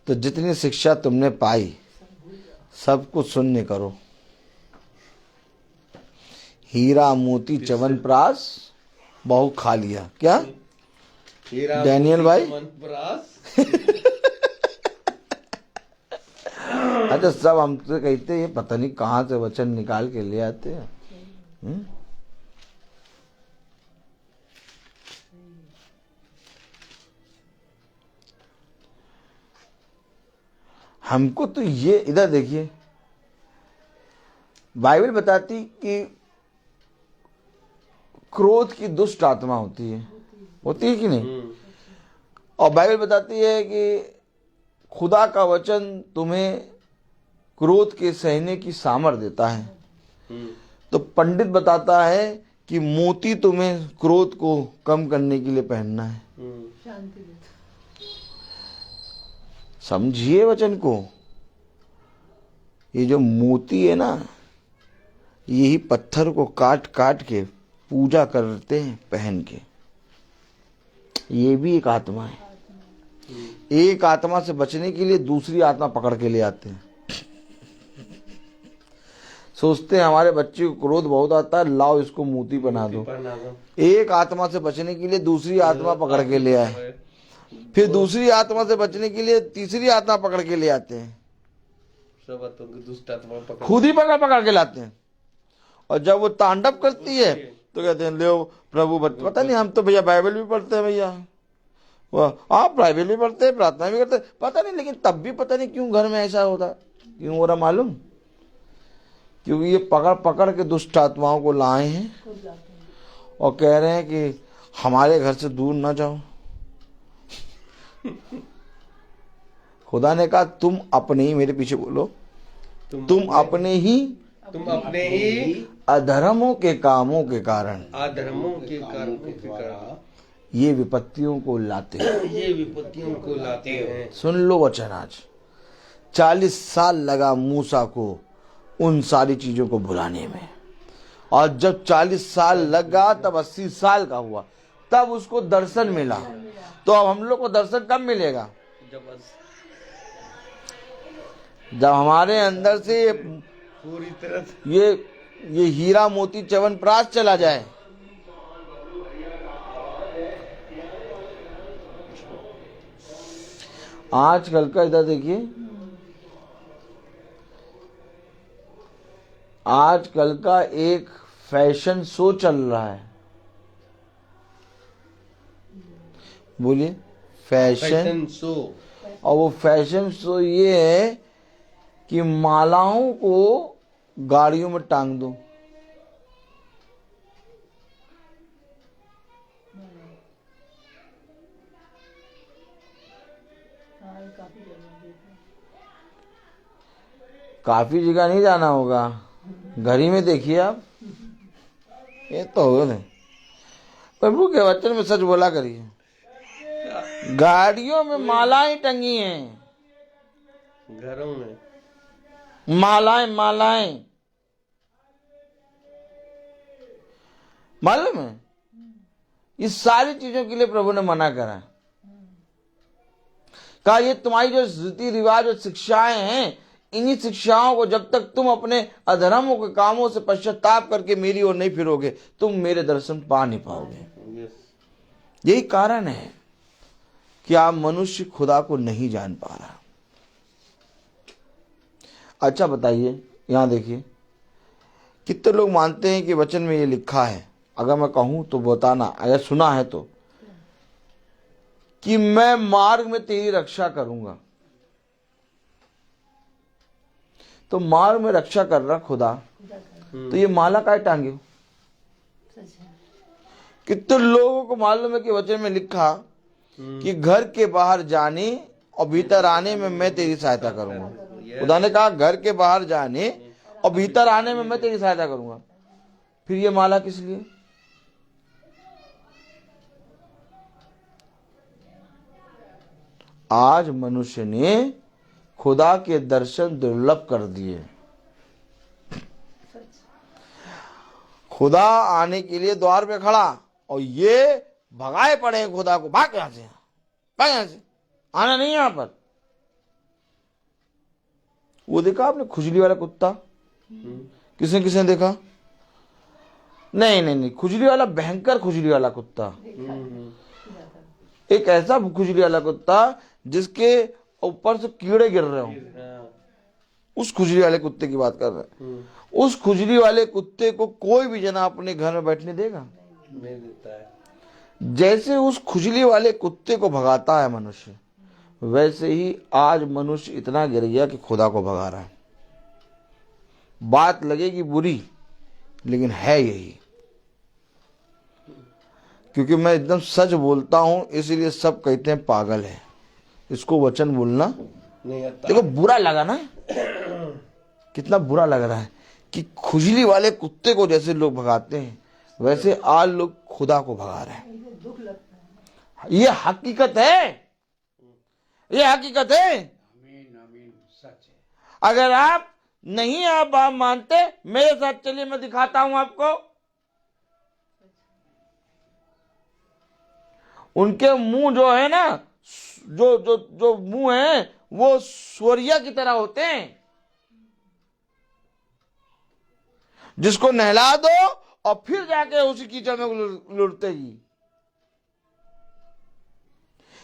तो जितनी शिक्षा तुमने पाई सब कुछ शून्य करो। हीरा मोती च्यवनप्राश बहु खा लिया। क्या डैनियल भाई? अच्छा, सब हमसे कहते ये पता नहीं कहां से वचन निकाल के ले आते हैं। हमको तो ये इधर देखिए, बाइबल बताती कि क्रोध की दुष्ट आत्मा होती है कि नहीं? और बाइबल बताती है कि खुदा का वचन तुम्हें क्रोध के सहने की सामर्थ देता है। तो पंडित बताता है कि मोती तुम्हें क्रोध को कम करने के लिए पहनना है। समझिए वचन को। ये जो मोती है ना, यही पत्थर को काट काट के पूजा करते हैं पहन के। ये भी एक आत्मा है। एक आत्मा से बचने के लिए दूसरी आत्मा पकड़ के ले आते हैं। सोचते हैं हमारे बच्चे को क्रोध बहुत आता है, लाओ इसको मूर्ति बना दो। एक आत्मा से बचने के लिए दूसरी आत्मा पकड़ के ले आए, फिर दूसरी आत्मा से बचने के लिए तीसरी आत्मा पकड़ के ले आते हैं। सब दुष्ट आत्मा पकड़ खुद ही पकड़ पकड़ के लाते हैं। और जब वो तांडव करती है तो कहते हैं लो प्रभु पता नहीं, हम तो भैया बाइबल भी पढ़ते हैं भैया, वह आप बाइबल भी पढ़ते हैं, प्रार्थना भी करते हैं, पता नहीं, लेकिन तब भी पता नहीं क्यों घर में ऐसा होता, क्यों हो रहा मालूम? क्योंकि ये पकड़ पकड़ के दुष्ट आत्माओं को लाए हैं और कह रहे हैं कि हमारे घर से दूर ना जाओ। खुदा ने कहा तुम अपने ही, मेरे पीछे बोलो, तुम अपने ही अधर्मों के कामों के कारण ये विपत्तियों को लाते हैं। सुन लो वचन आज। 40 साल लगा मूसा को उन सारी चीजों को भुलाने में, और जब 40 साल लगा तब 80 साल का हुआ, तब उसको दर्शन मिला। तो अब हम लोग को दर्शन कब मिलेगा? जब हमारे अंदर से पूरी तरह ये हीरा मोती च्यवनप्राश चला जाए। आजकल का इधर देखिए, आजकल का एक फैशन शो चल रहा है। बोलिए, फैशन शो। और वो फैशन शो ये है कि मालाओं को गाड़ियों में टांग दो। काफी जगह नहीं जाना होगा, घर ही में देखिए आप। ये तो हो गए, प्रभु के वचन में सच बोला करिए। गाड़ियों में मालाएं टंगी हैं, घरों में मालाएं मालूम है? इस सारी चीजों के लिए प्रभु ने मना करा। कहा ये तुम्हारी जो रीति रिवाज और शिक्षाएं हैं, इन्हीं शिक्षाओं को जब तक तुम अपने अधर्मों के कामों से पश्चाताप करके मेरी ओर नहीं फिरोगे, तुम मेरे दर्शन पा नहीं पाओगे। यही कारण है कि आप मनुष्य खुदा को नहीं जान पा रहा। अच्छा बताइए, यहां देखिए, कितने लोग मानते हैं कि वचन में ये लिखा है, अगर मैं कहूं तो बताना, अगर सुना है तो, कि मैं मार्ग में तेरी रक्षा करूंगा। तो मार्ग में रक्षा कर रहा खुदा, तो ये माला काय टांगे हो? कितने लोगों को मालूम है कि वचन में लिखा कि घर के बाहर जाने और भीतर आने में मैं तेरी सहायता करूंगा। खुदा ने कहा घर के बाहर जाने और भीतर आने में मैं तेरी सहायता करूंगा। फिर ये माला किस लिए? आज मनुष्य ने खुदा के दर्शन दुर्लभ कर दिए। खुदा आने के लिए द्वार पे खड़ा, और ये भगाए पड़े हैं खुदा को, भाग यहां से, भाग यहां से, आना नहीं यहां पर। वो देखा आपने खुजली वाला कुत्ता? किसने किसने देखा? नहीं, खुजली वाला, भयंकर खुजली वाला कुत्ता। एक ऐसा खुजली वाला कुत्ता जिसके ऊपर से कीड़े गिर रहे हो, उस खुजली वाले कुत्ते की बात कर रहे हैं। उस खुजली वाले कुत्ते को कोई भी जना अपने घर में बैठने देगा? नहीं देता है। जैसे उस खुजली वाले कुत्ते को भगाता है मनुष्य, वैसे ही आज मनुष्य इतना गिर गया कि खुदा को भगा रहा है। बात लगेगी बुरी, लेकिन है यही। क्योंकि मैं एकदम सच बोलता हूं, इसीलिए सब कहते हैं पागल है। इसको वचन बोलना नहीं आता। देखो बुरा लगा ना, कितना बुरा लग रहा है कि खुजली वाले कुत्ते को जैसे लोग भगाते हैं, वैसे आज लोग खुदा को भगा रहे हैं। दुख लगता है। ये हकीकत है, ये हकीकत है। अगर आप नहीं आप बात मानते, मेरे साथ चलिए, मैं दिखाता हूं आपको। उनके मुंह जो है ना, जो जो जो मुंह है वो सूर्य की तरह होते हैं, जिसको नहला दो और फिर जाके उसी कीचड़ में लुढ़तेगी।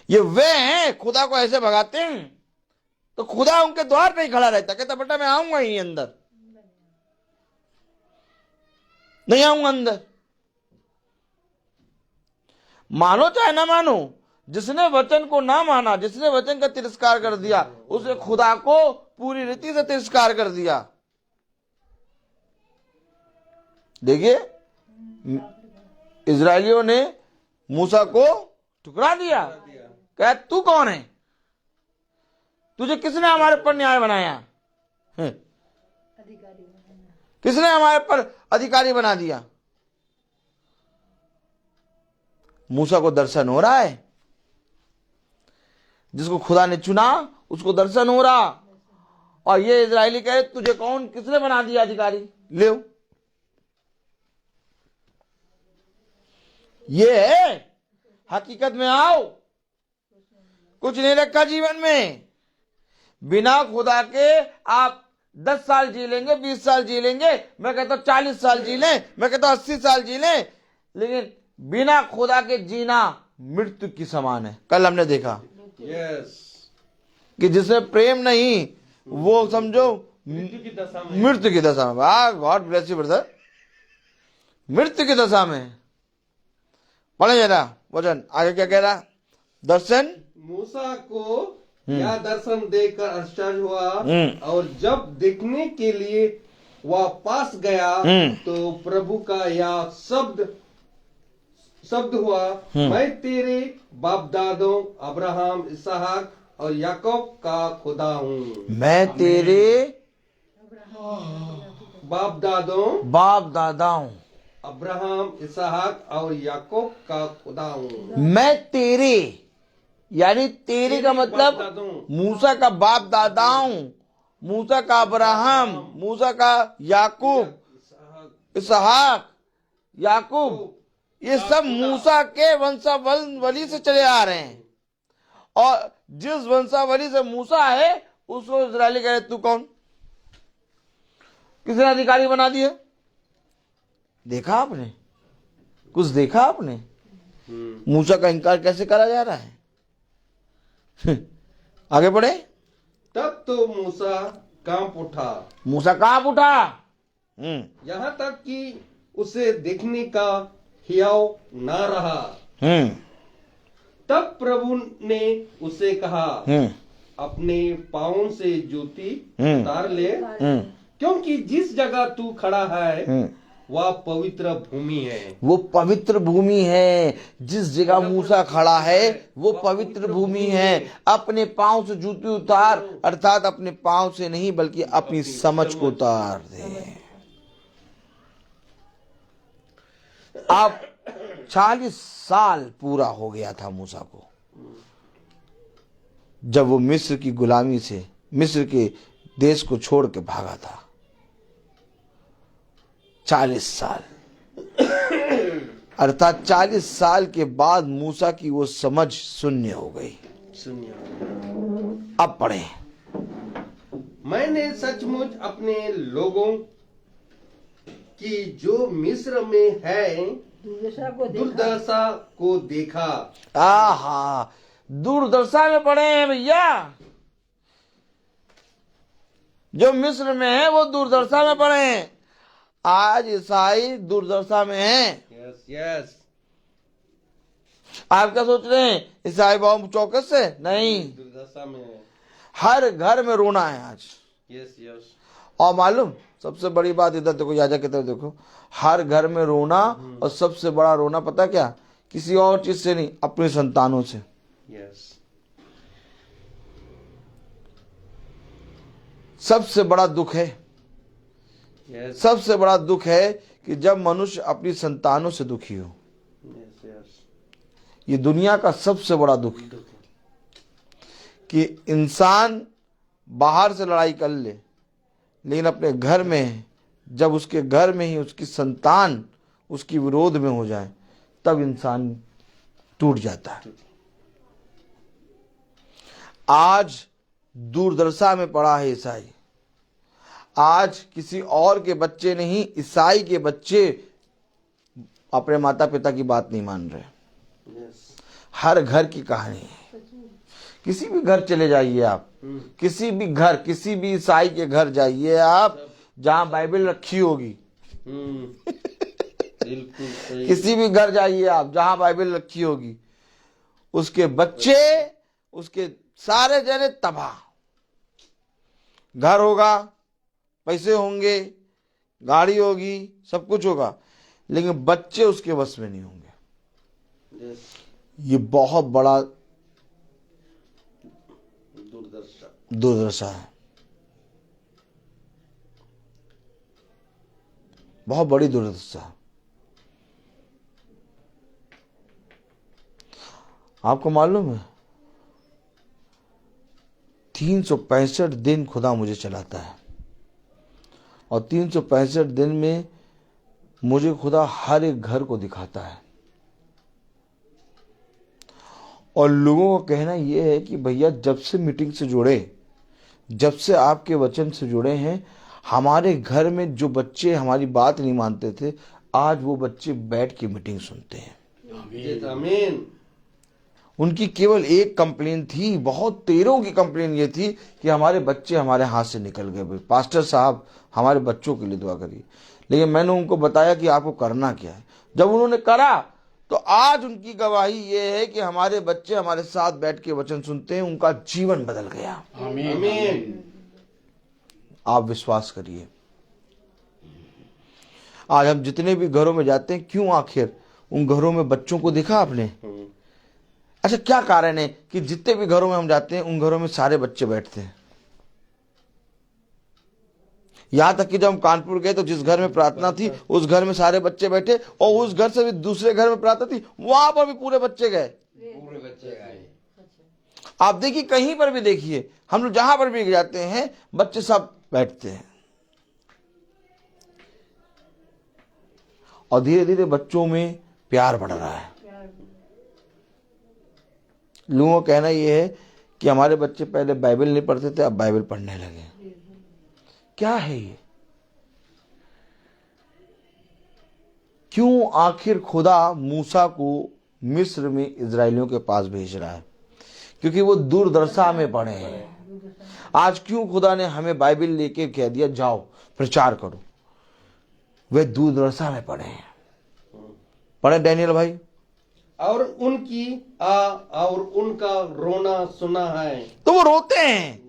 ये वे हैं खुदा को ऐसे भगाते हैं, तो खुदा उनके द्वार पे ही खड़ा रहता, कहता बेटा मैं आऊंगा ही अंदर, नहीं आऊंगा अंदर। मानो चाहे ना मानो, जिसने वचन को ना माना, जिसने वचन का तिरस्कार कर दिया, उसने खुदा को पूरी रीति से तिरस्कार कर दिया। देखिए इजरायलियों ने मूसा को ठुकरा दिया, कहा तू कौन है, तुझे किसने हमारे पर न्याय बनाया, किसने हमारे पर अधिकारी बना दिया। मूसा को दर्शन हो रहा है, जिसको खुदा ने चुना उसको दर्शन हो रहा, और ये इजरायली कहे तुझे कौन, किसने बना दिया अधिकारी, ले ये है हकीकत में। आओ, कुछ नहीं रखा जीवन में, बिना खुदा के आप 10 साल जी लेंगे, 20 साल जी लेंगे, मैं कहता हूं 40 साल जी लें, मैं कहता हूं 80 साल जी लें, लेकिन बिना खुदा के जीना मृत्यु की समान है। कल हमने देखा कि जिसमें प्रेम नहीं वो समझो मृत्यु की दशा में। वाह, गॉड ब्लेस यू ब्रदर। मृत्यु की दशा में। पढ़े जरा वचन आगे क्या कह रहा। दर्शन मूसा को यह दर्शन देखकर आश्चर्य हुआ, और जब देखने के लिए वह पास गया तो प्रभु का यह शब्द हुआ, मैं तेरे बाप दादों अब्राहम, इसहाक और याकूब का खुदा हूँ। मैं तेरे बाप दादाओं अब्राहम, इसहाक और याकूब का खुदा हूँ। मैं तेरे, यानी तेरे का मतलब मूसा का बाप दादाओं, मूसा का अब्राहम, मूसा का याकूब, इसहाक, याकूब, ये सब मूसा के वंशावली से चले आ रहे हैं। और जिस वंशावली से मूसा है उसको इजरायली कह रहे तू कौन, किसने अधिकारी बना दिया। देखा आपने, कुछ देखा आपने मूसा का इनकार कैसे करा जा रहा है। आगे बढ़े। तब तो मूसा कांप उठा, यहाँ तक कि उसे देखने का हियाव न रहा। तब प्रभु ने उसे कहा, अपने पाँव से जूती उतार ले, क्योंकि जिस जगह तू खड़ा है वह पवित्र भूमि है। वो पवित्र भूमि है। जिस जगह मूसा खड़ा है वो पवित्र भूमि है। अपने पाँव से जूती उतार, अर्थात अपने पाँव से नहीं बल्कि अपनी समझ को उतार दे। अब 40 साल पूरा हो गया था मूसा को, जब वो मिस्र की गुलामी से, मिस्र के देश को छोड़ के भागा था। 40 साल, अर्थात 40 साल के बाद मूसा की वो समझ शून्य हो गई। अब पढ़े। मैंने सचमुच अपने लोगों की जो मिस्र में है दुर्दशा को देखा। आहा, दुर्दशा में पड़े हैं भैया। जो मिस्र में है वो दुर्दशा में पड़े हैं। आज ईसाई दुर्दशा में हैं। यस। आप क्या सोच रहे हैं ईसाई बहुत चौकस से? नहीं, दुर्दशा में है। हर घर में रोना है आज। यस। और मालूम सबसे बड़ी बात, इधर देखो, याजक की तरफ देखो, हर घर में रोना, और सबसे बड़ा रोना पता क्या, किसी और चीज से नहीं, अपने संतानों से। यस। सबसे बड़ा दुख है, सबसे बड़ा दुख है कि जब मनुष्य अपनी संतानों से दुखी हो। ये दुनिया का सबसे बड़ा दुख है कि इंसान बाहर से लड़ाई कर ले, लेकिन अपने घर में, जब उसके घर में ही उसकी संतान उसकी विरोध में हो जाए, तब इंसान टूट जाता है। आज दुर्दशा में पड़ा है ईसाई। आज किसी और के बच्चे नहीं, ईसाई के बच्चे अपने माता पिता की बात नहीं मान रहे। हर घर की कहानी है। किसी भी घर चले जाइए आप, किसी भी घर, किसी भी ईसाई के घर जाइए आप, जहां बाइबल रखी होगी, बिल्कुल सही। किसी भी घर जाइए आप जहां बाइबल रखी होगी, उसके बच्चे, उसके सारे जने तबाह। घर होगा, पैसे होंगे, गाड़ी होगी, सब कुछ होगा, लेकिन बच्चे उसके बस में नहीं होंगे। ये बहुत बड़ा दुर्दशा है, बहुत बड़ी दुर्दशा है। आपको मालूम है 365 दिन खुदा मुझे चलाता है, और 365 दिन में मुझे खुदा हर एक घर को दिखाता है। और लोगों का कहना यह है कि भैया जब से मीटिंग से जुड़े, जब से आपके वचन से जुड़े हैं, हमारे घर में जो बच्चे हमारी बात नहीं मानते थे, आज वो बच्चे बैठ के मीटिंग सुनते हैं। आमीन। उनकी केवल एक कंप्लेन थी, बहुत तेरों की कंप्लेन ये थी कि हमारे बच्चे हमारे हाथ से निकल गए, पास्टर साहब हमारे बच्चों के लिए दुआ करिए। लेकिन मैंने उनको बताया कि आपको करना क्या है। जब उन्होंने करा तो आज उनकी गवाही ये है कि हमारे बच्चे हमारे साथ बैठ के वचन सुनते हैं, उनका जीवन बदल गया। आमीन। आप विश्वास करिए। आज हम जितने भी घरों में जाते हैं, क्यों आखिर उन घरों में बच्चों को देखा आपने? अच्छा, क्या कारण है कि जितने भी घरों में हम जाते हैं उन घरों में सारे बच्चे बैठते हैं? यहां तक कि जब हम कानपुर गए तो जिस घर में प्रार्थना थी उस घर में सारे बच्चे बैठे, और उस घर से भी दूसरे घर में प्रार्थना थी, वहां पर भी पूरे बच्चे गए। आप देखिए, कहीं पर भी देखिए, हम लोग जहां पर भी जाते हैं बच्चे सब बैठते हैं। और धीरे धीरे बच्चों में प्यार बढ़ रहा है। लोगों का कहना यह है कि हमारे बच्चे पहले बाइबल नहीं पढ़ते थे, अब बाइबल पढ़ने लगे। क्या है ये? क्यों आखिर खुदा मूसा को मिस्र में इजरायलियों के पास भेज रहा है? क्योंकि वो दुर्दशा में पड़े हैं। आज क्यों खुदा ने हमें बाइबल लेके कह दिया जाओ प्रचार करो? वे दुर्दशा में पड़े हैं। पढ़े डैनियल भाई। और उनकी और उनका रोना सुना है। तो वो रोते हैं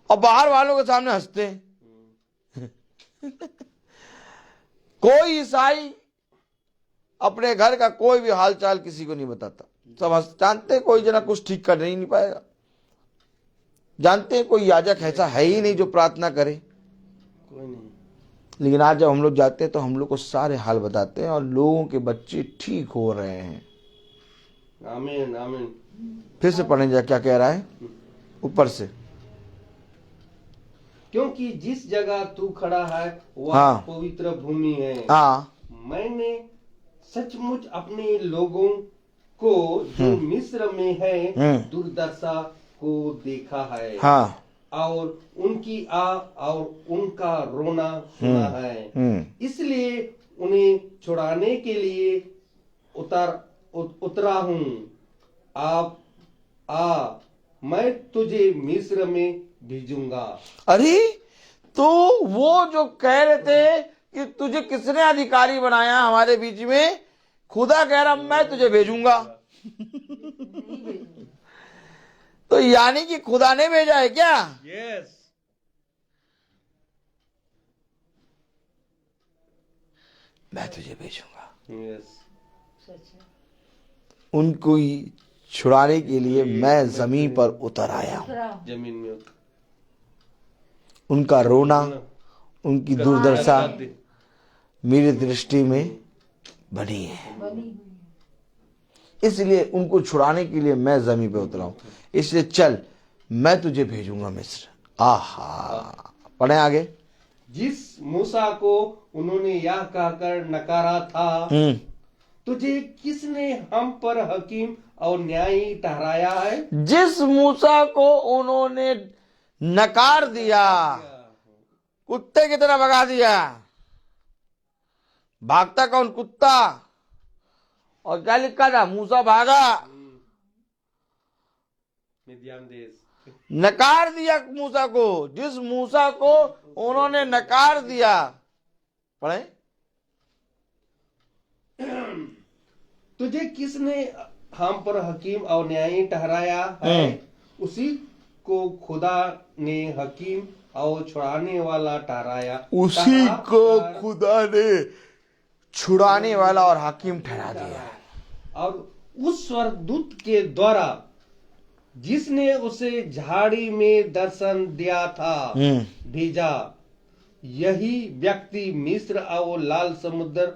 और बाहर वालों के सामने हंसते हैं। कोई ईसाई अपने घर का कोई भी हालचाल किसी को नहीं बताता। सब जानते हैं कोई जना कुछ ठीक कर नहीं पाएगा। जानते हैं कोई याजक ऐसा है ही नहीं जो प्रार्थना करे। कोई नहीं। लेकिन आज जब हम लोग जाते हैं तो हम लोग को सारे हाल बताते हैं, और लोगों के बच्चे ठीक हो रहे हैं। आमीन आमीन। फिर से पढ़ें जा, क्या कह रहा है ऊपर से। क्योंकि जिस जगह तू खड़ा है वह हाँ। पवित्र भूमि है। हाँ, मैंने सचमुच अपने लोगों को जो मिस्र में है दुर्दशा को देखा है। हाँ, और उनकी और उनका रोना सुना है। इसलिए उन्हें छुड़ाने के लिए उतरा हूँ। मैं तुझे मिस्र में भेजूंगा। अरे तो वो जो कह रहे थे कि तुझे किसने अधिकारी बनाया हमारे बीच में, खुदा कह रहा मैं तुझे भेजूंगा। तो यानी कि खुदा ने भेजा है क्या? यस। मैं तुझे भेजूंगा। यस। उनको छुड़ाने के लिए मैं जमीन पर उतर आया हूं। जमीन में उनका रोना, उनकी दुर्दशा मेरी दृष्टि में बनी है, इसलिए उनको छुड़ाने के लिए मैं जमीन पे उतरा हूं। इसलिए चल, मैं तुझे भेजूंगा मिस्र। आहा, पढ़े आगे। जिस मूसा को उन्होंने यह कहकर नकारा था, तुझे किसने हम पर हकीम और न्यायी ठहराया है? जिस मूसा को उन्होंने नकार दिया, कुत्ते की तरह भगा दिया। भागता कौन? कुत्ता। और क्या लिखा था? मूसा भागा। मिद्यान देश। नकार दिया मूसा को। जिस मूसा को उन्होंने नकार दिया, पढ़े। तुझे किसने हम पर हकीम और न्यायी ठहराया है? उसी को खुदा ने हकीम और छुड़ाने वाला ठहराया। उसी को खुदा ने छुड़ाने वाला और हाकिम ठहरा दिया। और उस स्वर्गदूत के द्वारा जिसने उसे झाड़ी में दर्शन दिया था भेजा। यही व्यक्ति मिस्र और लाल समुद्र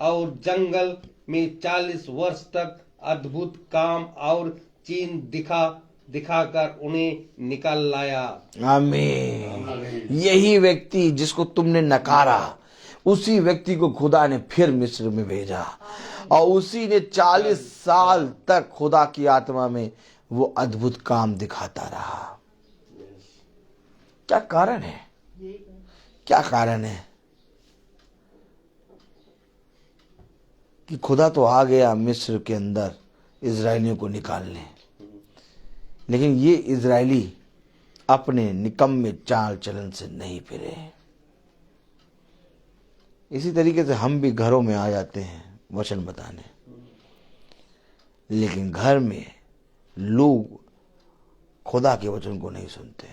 और जंगल में 40 वर्ष तक अद्भुत काम और चिन्ह दिखाकर उन्हें निकाल लाया। आमीन। यही व्यक्ति जिसको तुमने नकारा, उसी व्यक्ति को खुदा ने फिर मिस्र में भेजा और उसी ने 40 साल तक खुदा की आत्मा में वो अद्भुत काम दिखाता रहा। क्या कारण है? क्या कारण है कि खुदा तो आ गया मिस्र के अंदर इजरायलियों को निकालने, लेकिन ये इजरायली अपने निकम्मे चाल चलन से नहीं फिरे। इसी तरीके से हम भी घरों में आ जाते हैं वचन बताने, लेकिन घर में लोग खुदा के वचन को नहीं सुनते।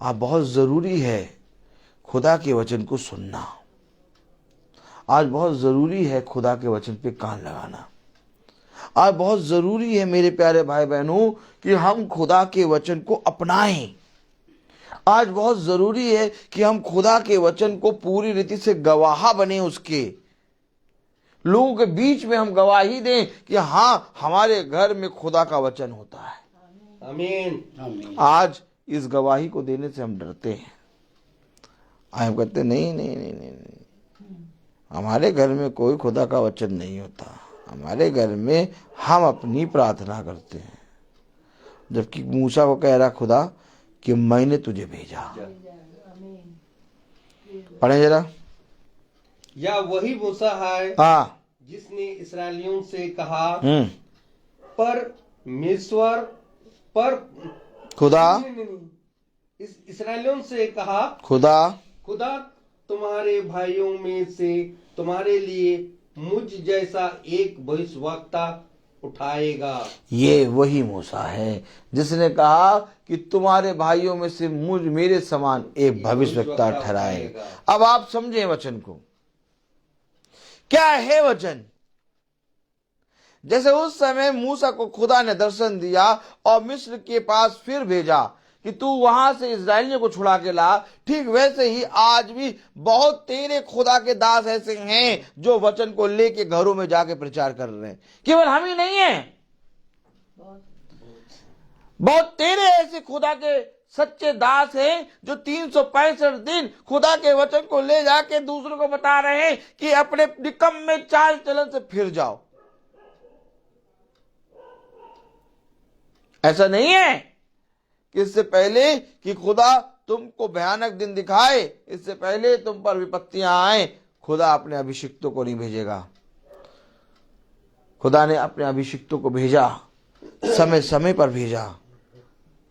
आज बहुत जरूरी है खुदा के वचन को सुनना। आज बहुत जरूरी है खुदा के वचन पे कान लगाना। आज बहुत जरूरी है मेरे प्यारे भाई बहनों कि हम खुदा के वचन को अपनाएं। आज बहुत जरूरी है कि हम खुदा के वचन को पूरी रीति से गवाह बने, उसके लोगों के बीच में हम गवाही दें कि हाँ, हमारे घर में खुदा का वचन होता है। आमीन। आज इस गवाही को देने से हम डरते हैं। हम कहते नहीं नहीं नहीं नहीं नहीं, हमारे घर में कोई खुदा का वचन नहीं होता। हमारे घर में हम अपनी प्रार्थना करते हैं, जबकि मूसा को कह रहा खुदा कि मैंने तुझे भेजा। पढ़े जरा। या वही मूसा है हाँ, जिसने इस्राएलियों से कहा, परमेश्वर पर खुदा इस्राएलियों से कहा, खुदा तुम्हारे भाइयों में से तुम्हारे लिए मुझ जैसा एक भविष्यवक्ता उठाएगा। ये वही मूसा है जिसने कहा कि तुम्हारे भाइयों में से मेरे समान एक भविष्यवक्ता ठहराएगा। अब आप समझें वचन को। क्या है वचन? जैसे उस समय मूसा को खुदा ने दर्शन दिया और मिस्र के पास फिर भेजा कि तू वहां से इजरायलियों को छुड़ा के ला, ठीक वैसे ही आज भी बहुत तेरे खुदा के दास ऐसे हैं जो वचन को लेके घरों में जाके प्रचार कर रहे हैं। केवल हम ही नहीं है, बहुत तेरे ऐसे खुदा के सच्चे दास हैं जो 365 दिन खुदा के वचन को ले जाके दूसरों को बता रहे हैं कि अपने निकम्मे चाल चलन से फिर जाओ। ऐसा नहीं है कि इससे पहले कि खुदा तुमको भयानक दिन दिखाए, इससे पहले तुम पर विपत्तियां आए, खुदा अपने अभिषिक्तों को नहीं भेजेगा। खुदा ने अपने अभिषिक्तों को भेजा, समय समय पर भेजा।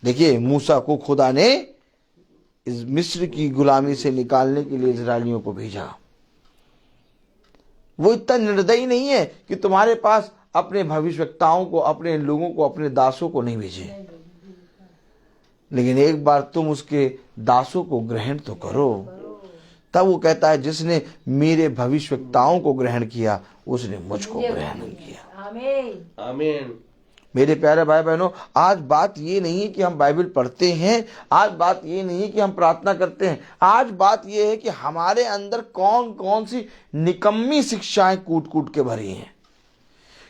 देखिए, मूसा को खुदा ने इस मिस्र की गुलामी से निकालने के लिए इजरायलियों को भेजा। वो इतना निर्दयी नहीं है कि तुम्हारे पास अपने भविष्यवक्ताओं को, अपने लोगों को, अपने दासों को नहीं भेजे, लेकिन एक बार तुम उसके दासों को ग्रहण तो करो। तब वो कहता है जिसने मेरे भविष्यवक्ताओं को ग्रहण किया उसने मुझको ग्रहण किया। आमीन। आमीन। मेरे प्यारे भाई बहनों, आज बात ये नहीं है कि हम बाइबल पढ़ते हैं, आज बात ये नहीं है कि हम प्रार्थना करते हैं, आज बात ये है कि हमारे अंदर कौन कौन सी निकम्मी शिक्षाएं कूट कूट के भरी हैं।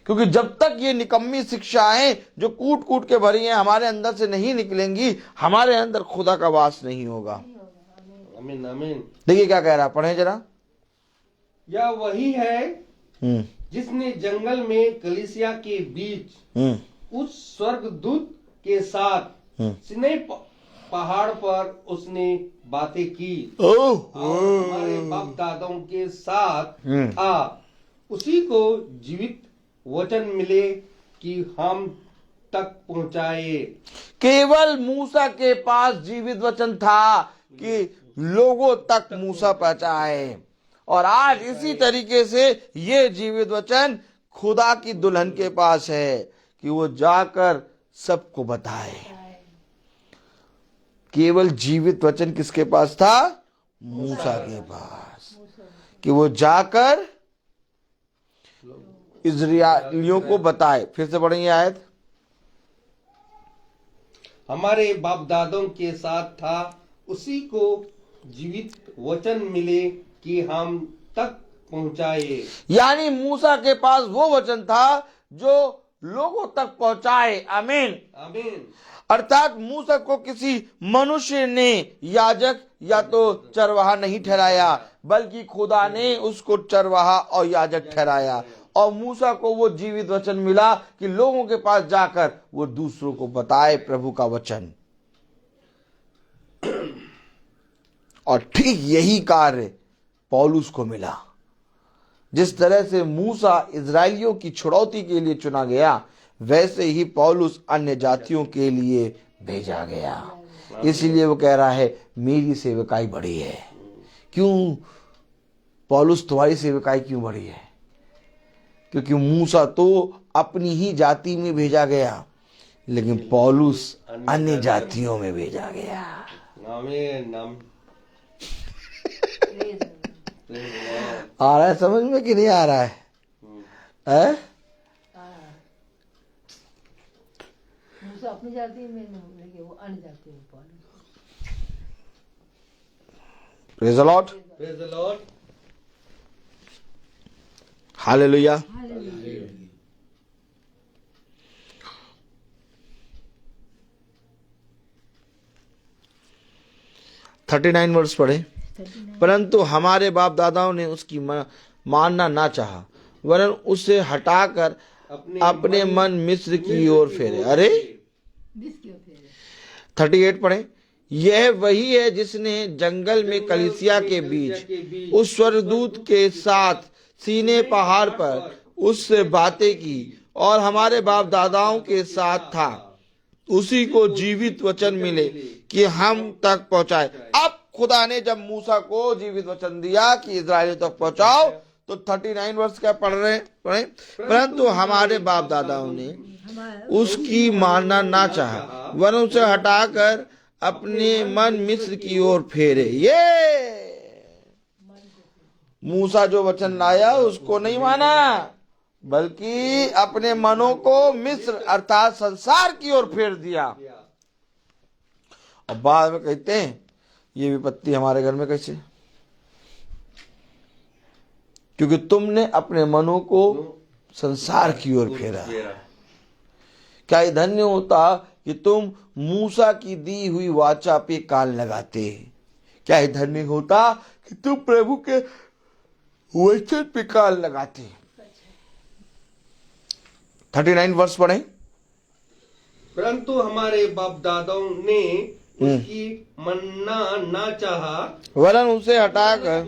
क्योंकि जब तक ये निकम्मी शिक्षाएं जो कूट कूट के भरी हैं हमारे अंदर से नहीं निकलेंगी, हमारे अंदर खुदा का वास नहीं होगा। आमीन आमीन। देखिए क्या कह रहा, पढ़े जरा। यह वही है जिसने जंगल में कलीसिया के बीच उस स्वर्गदूत के साथ सिनै पहाड़ पर उसने बातें की और हमारे बाप दादाओं के साथ था। उसी को जीवित वचन मिले कि हम तक पहुंचाए। केवल मूसा के पास जीवित वचन था कि लोगों तक मूसा पहुंचाए, और आज इसी तरीके से ये जीवित वचन खुदा की दुल्हन के पास है कि वो जाकर सबको बताए। केवल जीवित वचन किसके पास था? मूसा के पास, कि वो जाकर इस्राएलियों को बताए। फिर से पढ़ेंगे आयत। हमारे बाप दादों के साथ था, उसी को जीवित वचन मिले कि हम तक पहुंचाए। यानी मूसा के पास वो वचन था जो लोगों तक पहुंचाए। आमीन आमीन। अर्थात मूसा को किसी मनुष्य ने याजक या तो चरवाहा नहीं ठहराया, बल्कि खुदा ने उसको चरवाहा और याजक ठहराया, और मूसा को वो जीवित वचन मिला कि लोगों के पास जाकर वो दूसरों को बताए प्रभु का वचन। और ठीक यही कार्य पौलुस को मिला। जिस तरह से मूसा इजरायलियों की छुड़ौती के लिए चुना गया, वैसे ही पौलुस अन्य जातियों के लिए भेजा गया। इसलिए वो कह रहा है मेरी सेवकाई बड़ी है। क्यों पौलुस, तुम्हारी सेवकाई क्यों बड़ी है? क्योंकि मूसा तो अपनी ही जाति में भेजा गया, लेकिन पौलुस अन्य जातियों में भेजा गया। आमीन। आ रहा है समझ में कि नहीं आ रहा है? मूसा अपनी जाति में नहीं, लेकिन वो अन्य जाति में पौलुस। Praise the Lord, praise the Lord. Hallelujah. 39 वर्ष पढ़े। परंतु हमारे बाप दादाओं ने उसकी मानना ना चाहा, वरन उसे हटाकर अपने मन मिस्र की ओर फेरे। अरे 38 पढ़े। यह वही है जिसने जंगल में कलीसिया के बीच उस स्वर्गदूत के साथ सीने पहाड़ पर उससे बातें की और हमारे बाप दादाओं के साथ था। उसी को जीवित वचन मिले कि हम तक पहुंचाए। अब खुदा ने जब मूसा को जीवित वचन दिया कि इजराइलियों तक पहुंचाओ, तो 39 वर्ष क्या पढ़ रहे हैं? परंतु हमारे बाप दादाओं ने उसकी मानना ना चाहा, वरन उसे हटाकर अपने मन मिस्र की ओर फेरे। ये मूसा जो वचन लाया उसको नहीं माना, बल्कि अपने मनों को मिस्र अर्थात संसार की ओर फेर दिया। और बाद में कहते हैं ये विपत्ति हमारे घर में कैसे? क्योंकि तुमने अपने मनों को संसार की ओर फेरा। क्या ये धन्य होता कि तुम मूसा की दी हुई वाचा पे कान लगाते। क्या ये धन्य होता कि तुम प्रभु के वचन पे कान लगाते। 39 वर्ष पढ़े। परंतु हमारे बाप दादाओं ने उसकी मन्ना ना चाहा, वरन उसे हटाकर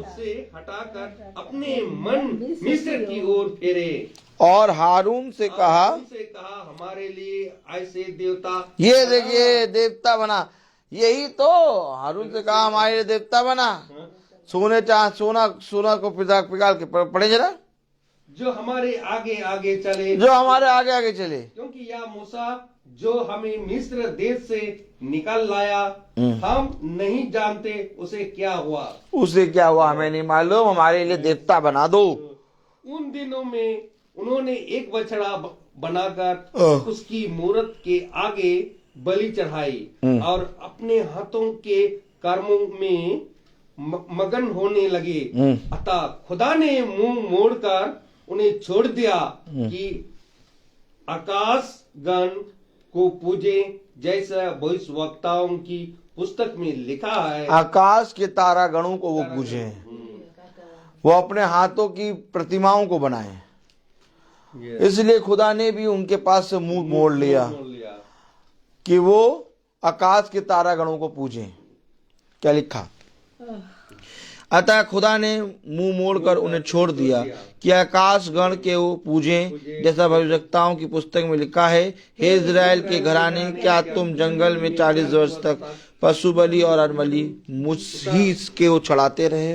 अपने मन मिस्र की ओर फेरे। और हारून से कहा हमारे लिए ऐसे देवता, ये देखिए देवता बना। यही तो हारून से कहा हमारे लिए देवता बना। सोना को पिघाल के पढ़े जरा। जो हमारे आगे आगे चले, जो हमारे आगे आगे चले। क्योंकि यह मूसा जो हमें मिस्र देश से निकाल लाया, हम नहीं जानते उसे क्या हुआ। उसे क्या हुआ हमें नहीं मालूम, हमारे लिए देवता बना दो। उन दिनों में उन्होंने एक बछड़ा बनाकर उसकी मूरत के आगे बलि चढ़ाई और अपने हाथों के कर्मों में मगन होने लगे। अतः खुदा ने मुंह मोड़कर उन्हें छोड़ दिया कि आकाश गण को पूजे, जैसा भविष्यवक्ताओं की पुस्तक में लिखा है। आकाश के तारा गणों को वो पूजे, वो अपने हाथों की प्रतिमाओं को बनाए। इसलिए खुदा ने भी उनके पास से मुंह मोड़ लिया कि वो आकाश के तारा गणों को पूजे। क्या लिखा? अतः खुदा ने मुंह मोड़कर उन्हें छोड़ दिया कि आकाश गण के वो पूजें, जैसा भविष्यवक्ताओं की पुस्तक में लिखा है। हे इज़राइल के घराने, क्या तुम जंगल में 40 वर्ष तक पशु बलि और अनबलि मुझ ही के वो चढ़ाते रहे?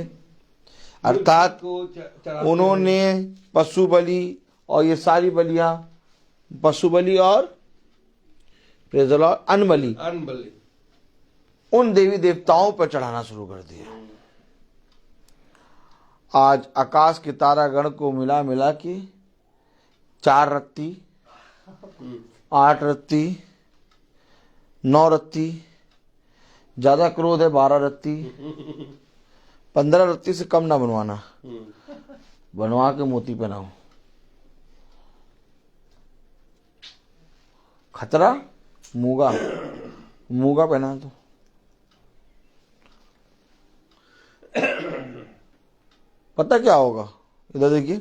अर्थात उन्होंने पशु बलि और ये सारी बलियां, पशु बलि और प्रेज़ द लॉर्ड अनबलि, उन देवी देवताओं पर चढ़ाना शुरू कर दिया। आज आकाश के तारा गण को मिला मिला के 4 रत्ती, 8 रत्ती, 9 रत्ती, ज्यादा क्रोध है 12 रत्ती, 15 रत्ती से कम ना बनवाना, बनवा के मोती पहनाओ। खतरा मूंगा, मूंगा पहना दो। पता क्या होगा? इधर देखिए,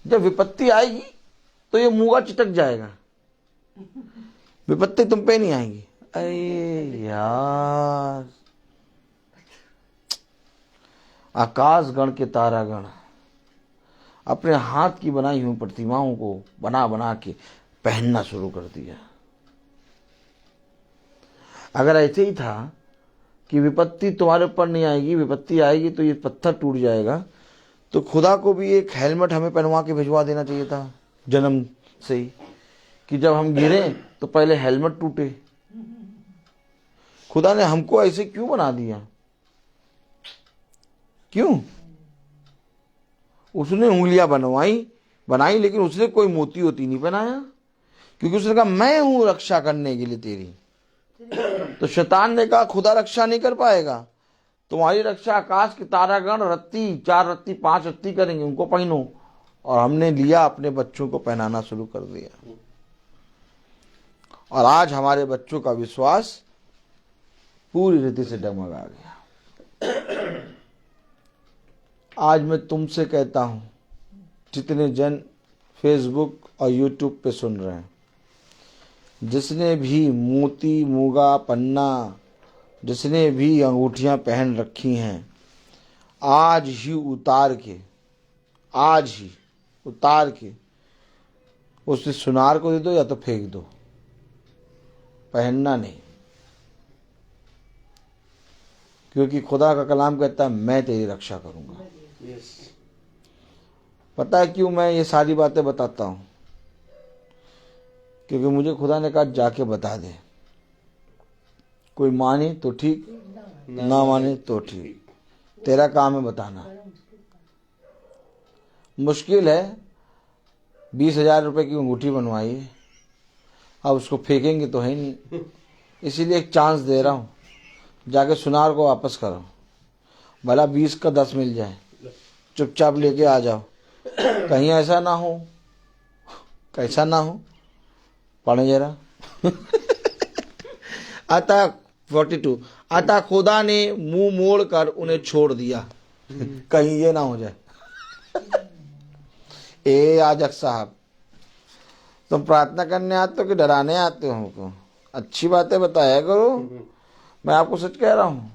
जब विपत्ति आएगी तो ये मूंगा चिटक जाएगा, विपत्ति तुम पे नहीं आएगी। अरे यार, आकाश गण के तारागण अपने हाथ की बनाई हुई प्रतिमाओं को बना बना के पहनना शुरू कर दिया। अगर ऐसे ही था कि विपत्ति तुम्हारे ऊपर नहीं आएगी, विपत्ति आएगी तो ये पत्थर टूट जाएगा, तो खुदा को भी एक हेलमेट हमें पहनवा के भिजवा देना चाहिए था जन्म से ही, कि जब हम गिरे तो पहले हेलमेट टूटे। खुदा ने हमको ऐसे क्यों बना दिया? क्यों? उसने उंगलियां बनाई, लेकिन उसने कोई मोती होती नहीं पहनाया, क्योंकि उसने कहा मैं हूं रक्षा करने के लिए तेरी। तो शैतान ने कहा खुदा रक्षा नहीं कर पाएगा, तुम्हारी रक्षा आकाश के तारागण रत्ती, 4 रत्ती, 5 रत्ती करेंगे, उनको पहनो। और हमने लिया, अपने बच्चों को पहनाना शुरू कर दिया। और आज हमारे बच्चों का विश्वास पूरी रीति से डगमगा गया। आज मैं तुमसे कहता हूं, जितने जन फेसबुक और यूट्यूब पे सुन रहे हैं, जिसने भी मोती, मूंगा, पन्ना, जिसने भी अंगूठियां पहन रखी हैं, आज ही उतार के उसे सुनार को दे दो या तो फेंक दो, पहनना नहीं। क्योंकि खुदा का कलाम कहता है मैं तेरी रक्षा करूंगा। पता है क्यों मैं ये सारी बातें बताता हूं? क्योंकि मुझे खुदा ने कहा जाके बता दे, कोई माने तो ठीक, ना माने तो ठीक, तेरा काम है बताना। मुश्किल है, 20,000 रुपए की अंगूठी बनवाई है, अब उसको फेंकेंगे तो है नहीं, इसीलिए एक चांस दे रहा हूँ, जाके सुनार को वापस करो, भला 20 का 10 मिल जाए, चुपचाप लेके आ जाओ। कहीं ऐसा ना हो, कैसा ना हो, पढ़े जरा। अतः 42, अतः खुदा ने मुंह मोड़ कर उन्हें छोड़ दिया, कहीं ये ना हो जाए। ए याजक साहब, तुम प्रार्थना करने आते हो कि डराने आते हो हमको? अच्छी बातें बताया करो। मैं आपको सच कह रहा हूं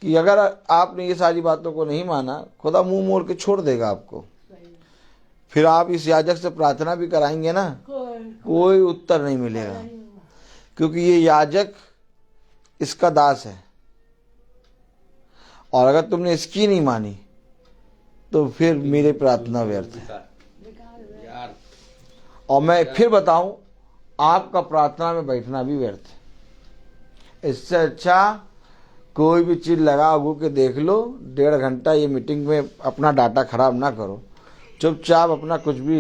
कि अगर आपने ये सारी बातों को नहीं माना, खुदा मुंह मोड़ के छोड़ देगा आपको। फिर आप इस याजक से प्रार्थना भी कराएंगे ना, कोई उत्तर नहीं मिलेगा, क्योंकि ये याजक इसका दास है। और अगर तुमने इसकी नहीं मानी तो फिर मेरी प्रार्थना व्यर्थ है। और मैं फिर बताऊं, आपका प्रार्थना में बैठना भी व्यर्थ है। इससे अच्छा कोई भी चीज लगा उगू के देख लो, 1.5 घंटा ये मीटिंग में अपना डाटा खराब ना करो, चुपचाप अपना कुछ भी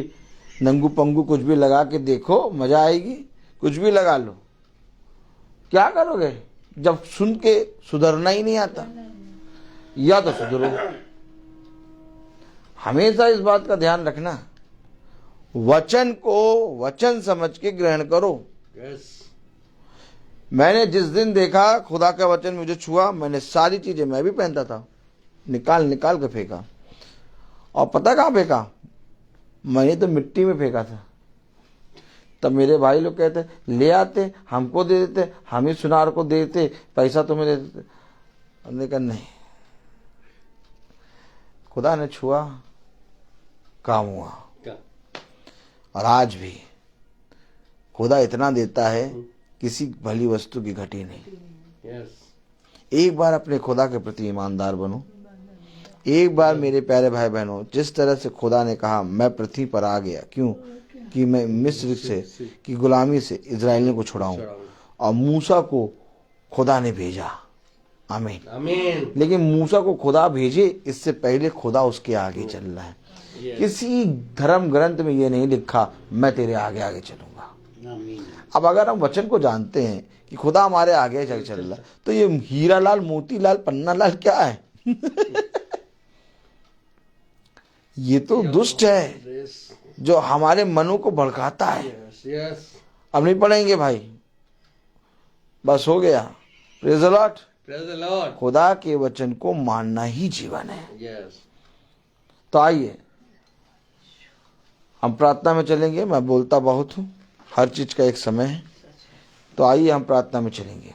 नंगू पंगू कुछ भी लगा के देखो, मजा आएगी। कुछ भी लगा लो, क्या करोगे जब सुन के सुधरना ही नहीं आता? या तो सुधरो। हमेशा इस बात का ध्यान रखना, वचन को वचन समझ के ग्रहण करो। यस, मैंने जिस दिन देखा खुदा का वचन मुझे छुआ, मैंने सारी चीजें मैं भी पहनता था निकाल निकाल के फेंका। और पता कहाँ फेंका? मैंने तो मिट्टी में फेंका था। तब मेरे भाई लोग कहते ले आते, हमको दे देते, हम ही सुनार को देते, पैसा तुम्हें दे देते। हमने कहा नहीं, खुदा ने छुआ, काम हुआ। क्या? और आज भी खुदा इतना देता है, किसी भली वस्तु की घटी नहीं। यस, एक बार अपने खुदा के प्रति ईमानदार बनो। एक बार मेरे प्यारे भाई बहनों, जिस तरह से खुदा ने कहा मैं पृथ्वी पर आ गया, क्यों? कि मैं मिस्र से की गुलामी से इजराइलियों को छुड़ाऊं। और मूसा को खुदा ने भेजा। आमीन, आमीन। लेकिन मूसा को खुदा भेजे इससे पहले खुदा उसके आगे चल रहा है। किसी धर्म ग्रंथ में ये नहीं लिखा मैं तेरे आगे आगे चलूंगा। अब अगर हम वचन को जानते हैं कि खुदा हमारे आगे चल रहा है, तो ये हीरा लाल, मोती लाल, पन्ना लाल क्या है? ये तो दुष्ट है जो हमारे मनों को भड़काता है। Yes, yes. अब नहीं पढ़ेंगे भाई, बस हो गया। Praise the Lord. Praise the Lord. खुदा के वचन को मानना ही जीवन है। यस। तो आइए हम प्रार्थना में चलेंगे। मैं बोलता बहुत हूँ, हर चीज का एक समय है। तो आइए हम प्रार्थना में चलेंगे।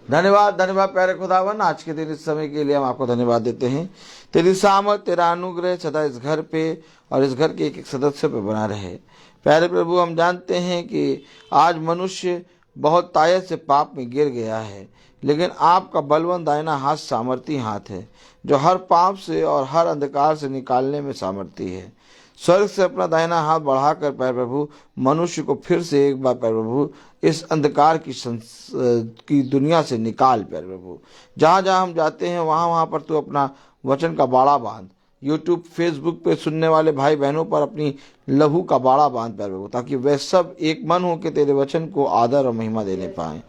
धन्यवाद, धन्यवाद प्यारे खुदावन, आज के दिन इस समय के लिए हम आपको धन्यवाद देते हैं। तेरी सामर्थ, तेरा अनुग्रह सदा इस घर पे और इस घर के एक एक सदस्य पे बना रहे। प्यारे प्रभु, हम जानते हैं कि आज मनुष्य बहुत तायत से पाप में गिर गया है, लेकिन आपका बलवंत दाहिना हाथ सामर्थी हाथ है, जो हर पाप से और हर अंधकार से निकालने में सामर्थी है। स्वर्ग से अपना दाहिना हाथ बढ़ाकर प्यारे प्रभु मनुष्य को फिर से एक बार प्यारे प्रभु इस अंधकार की दुनिया से निकाल प्यारे प्रभु। जहाँ जहाँ हम जाते हैं वहाँ वहाँ पर तू अपना वचन का बाड़ा बांध। यूट्यूब, फेसबुक पे सुनने वाले भाई बहनों पर अपनी लहू का बाड़ा बांध प्यारे प्रभु, ताकि वे सब एक मन हो के तेरे वचन को आदर और महिमा देने पाएं।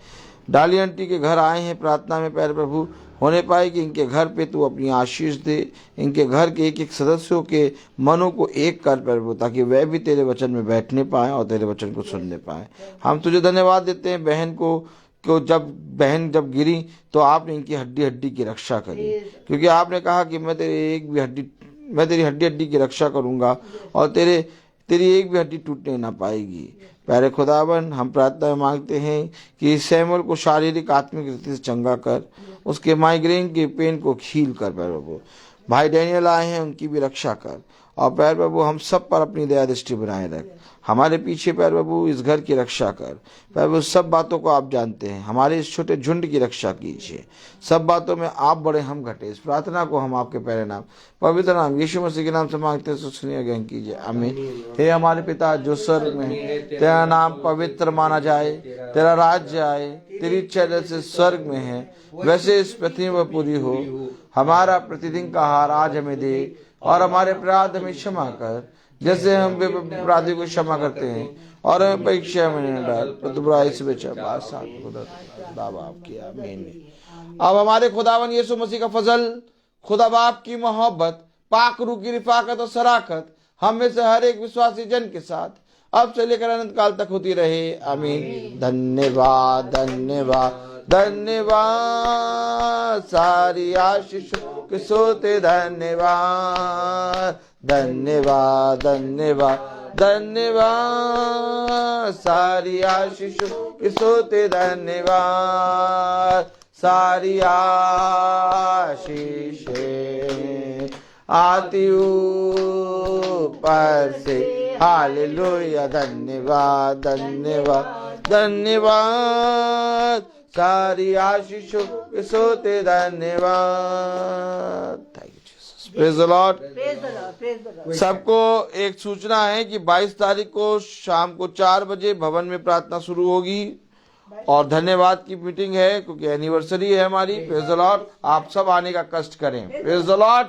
डाली आंटी के घर आए हैं प्रार्थना में प्यारे प्रभु, होने पाए कि इनके घर पे तू अपनी आशीष दे। इनके घर के एक एक सदस्यों के मनों को एक कर प्रभु, ताकि वह भी तेरे वचन में बैठने पाएं और तेरे वचन को सुनने पाएं। हम तुझे धन्यवाद देते हैं बहन को बहन जब गिरी तो आपने इनकी हड्डी हड्डी की रक्षा करी, क्योंकि आपने कहा कि मैं तेरी हड्डी हड्डी की रक्षा करूंगा और तेरी एक भी हड्डी टूटने ना पाएगी। प्यारे खुदावन, हम प्रार्थना में मांगते हैं कि सैमुअल को शारीरिक आत्मिक रीति से चंगा कर, उसके माइग्रेन के पेन को खील कर प्रभु। भाई डैनियल आए हैं, उनकी भी रक्षा कर। और प्यारे प्रभु हम सब पर अपनी दया दृष्टि बनाए रख। हमारे पीछे प्यारे प्रभु इस घर की रक्षा कर। प्यारे प्रभु सब बातों को आप जानते हैं, हमारे इस छोटे झुंड की रक्षा कीजिए। सब बातों में आप बड़े, हम घटे। इस प्रार्थना को हम आपके प्यारे नाम, पवित्र नाम यीशु मसीह के नाम से मांगते हैं, सुनिए ग्रहण कीजिए। आमीन। हे हमारे पिता जो स्वर्ग में है, तेरा नाम पवित्र माना जाए, तेरा राज्य आए, तेरी इच्छा जैसे स्वर्ग में है वैसे इस पृथ्वी में पूरी हो। हमारा प्रतिदिन का आहार आज हमें दे, और हमारे अपराध हमें क्षमा कर जैसे हम अपराधी को क्षमा करते हैं, और हमें परीक्षा में न डाल परंतु बुराई से बचा। अब हमारे खुदावन यीशु मसीह का फजल, खुदा बाप की मोहब्बत, पाक रूह की रिफाकत और सराकत हम में से हर एक विश्वासी जन के साथ अब से लेकर अनंत काल तक होती रहे। आमीन। धन्यवाद, धन्यवाद, धन्यवाद। सारी आशीष के सोते धन्यवाद, धन्यवाद, धन्यवाद, धन्यवाद। सारी आशीष के सोते धन्यवाद। सारी आशीष आती ऊपर से। हालेलुया। धन्यवाद, धन्यवाद, धन्यवाद। सारी आशीषों के सोते धन्यवाद। Thank you Jesus. Praise the Lord. सबको एक सूचना है कि 22 तारीख को शाम को 4 बजे भवन में प्रार्थना शुरू होगी और धन्यवाद की मीटिंग है, क्योंकि एनिवर्सरी है हमारी। Praise the Lord. आप सब आने का कष्ट करें। Praise the Lord.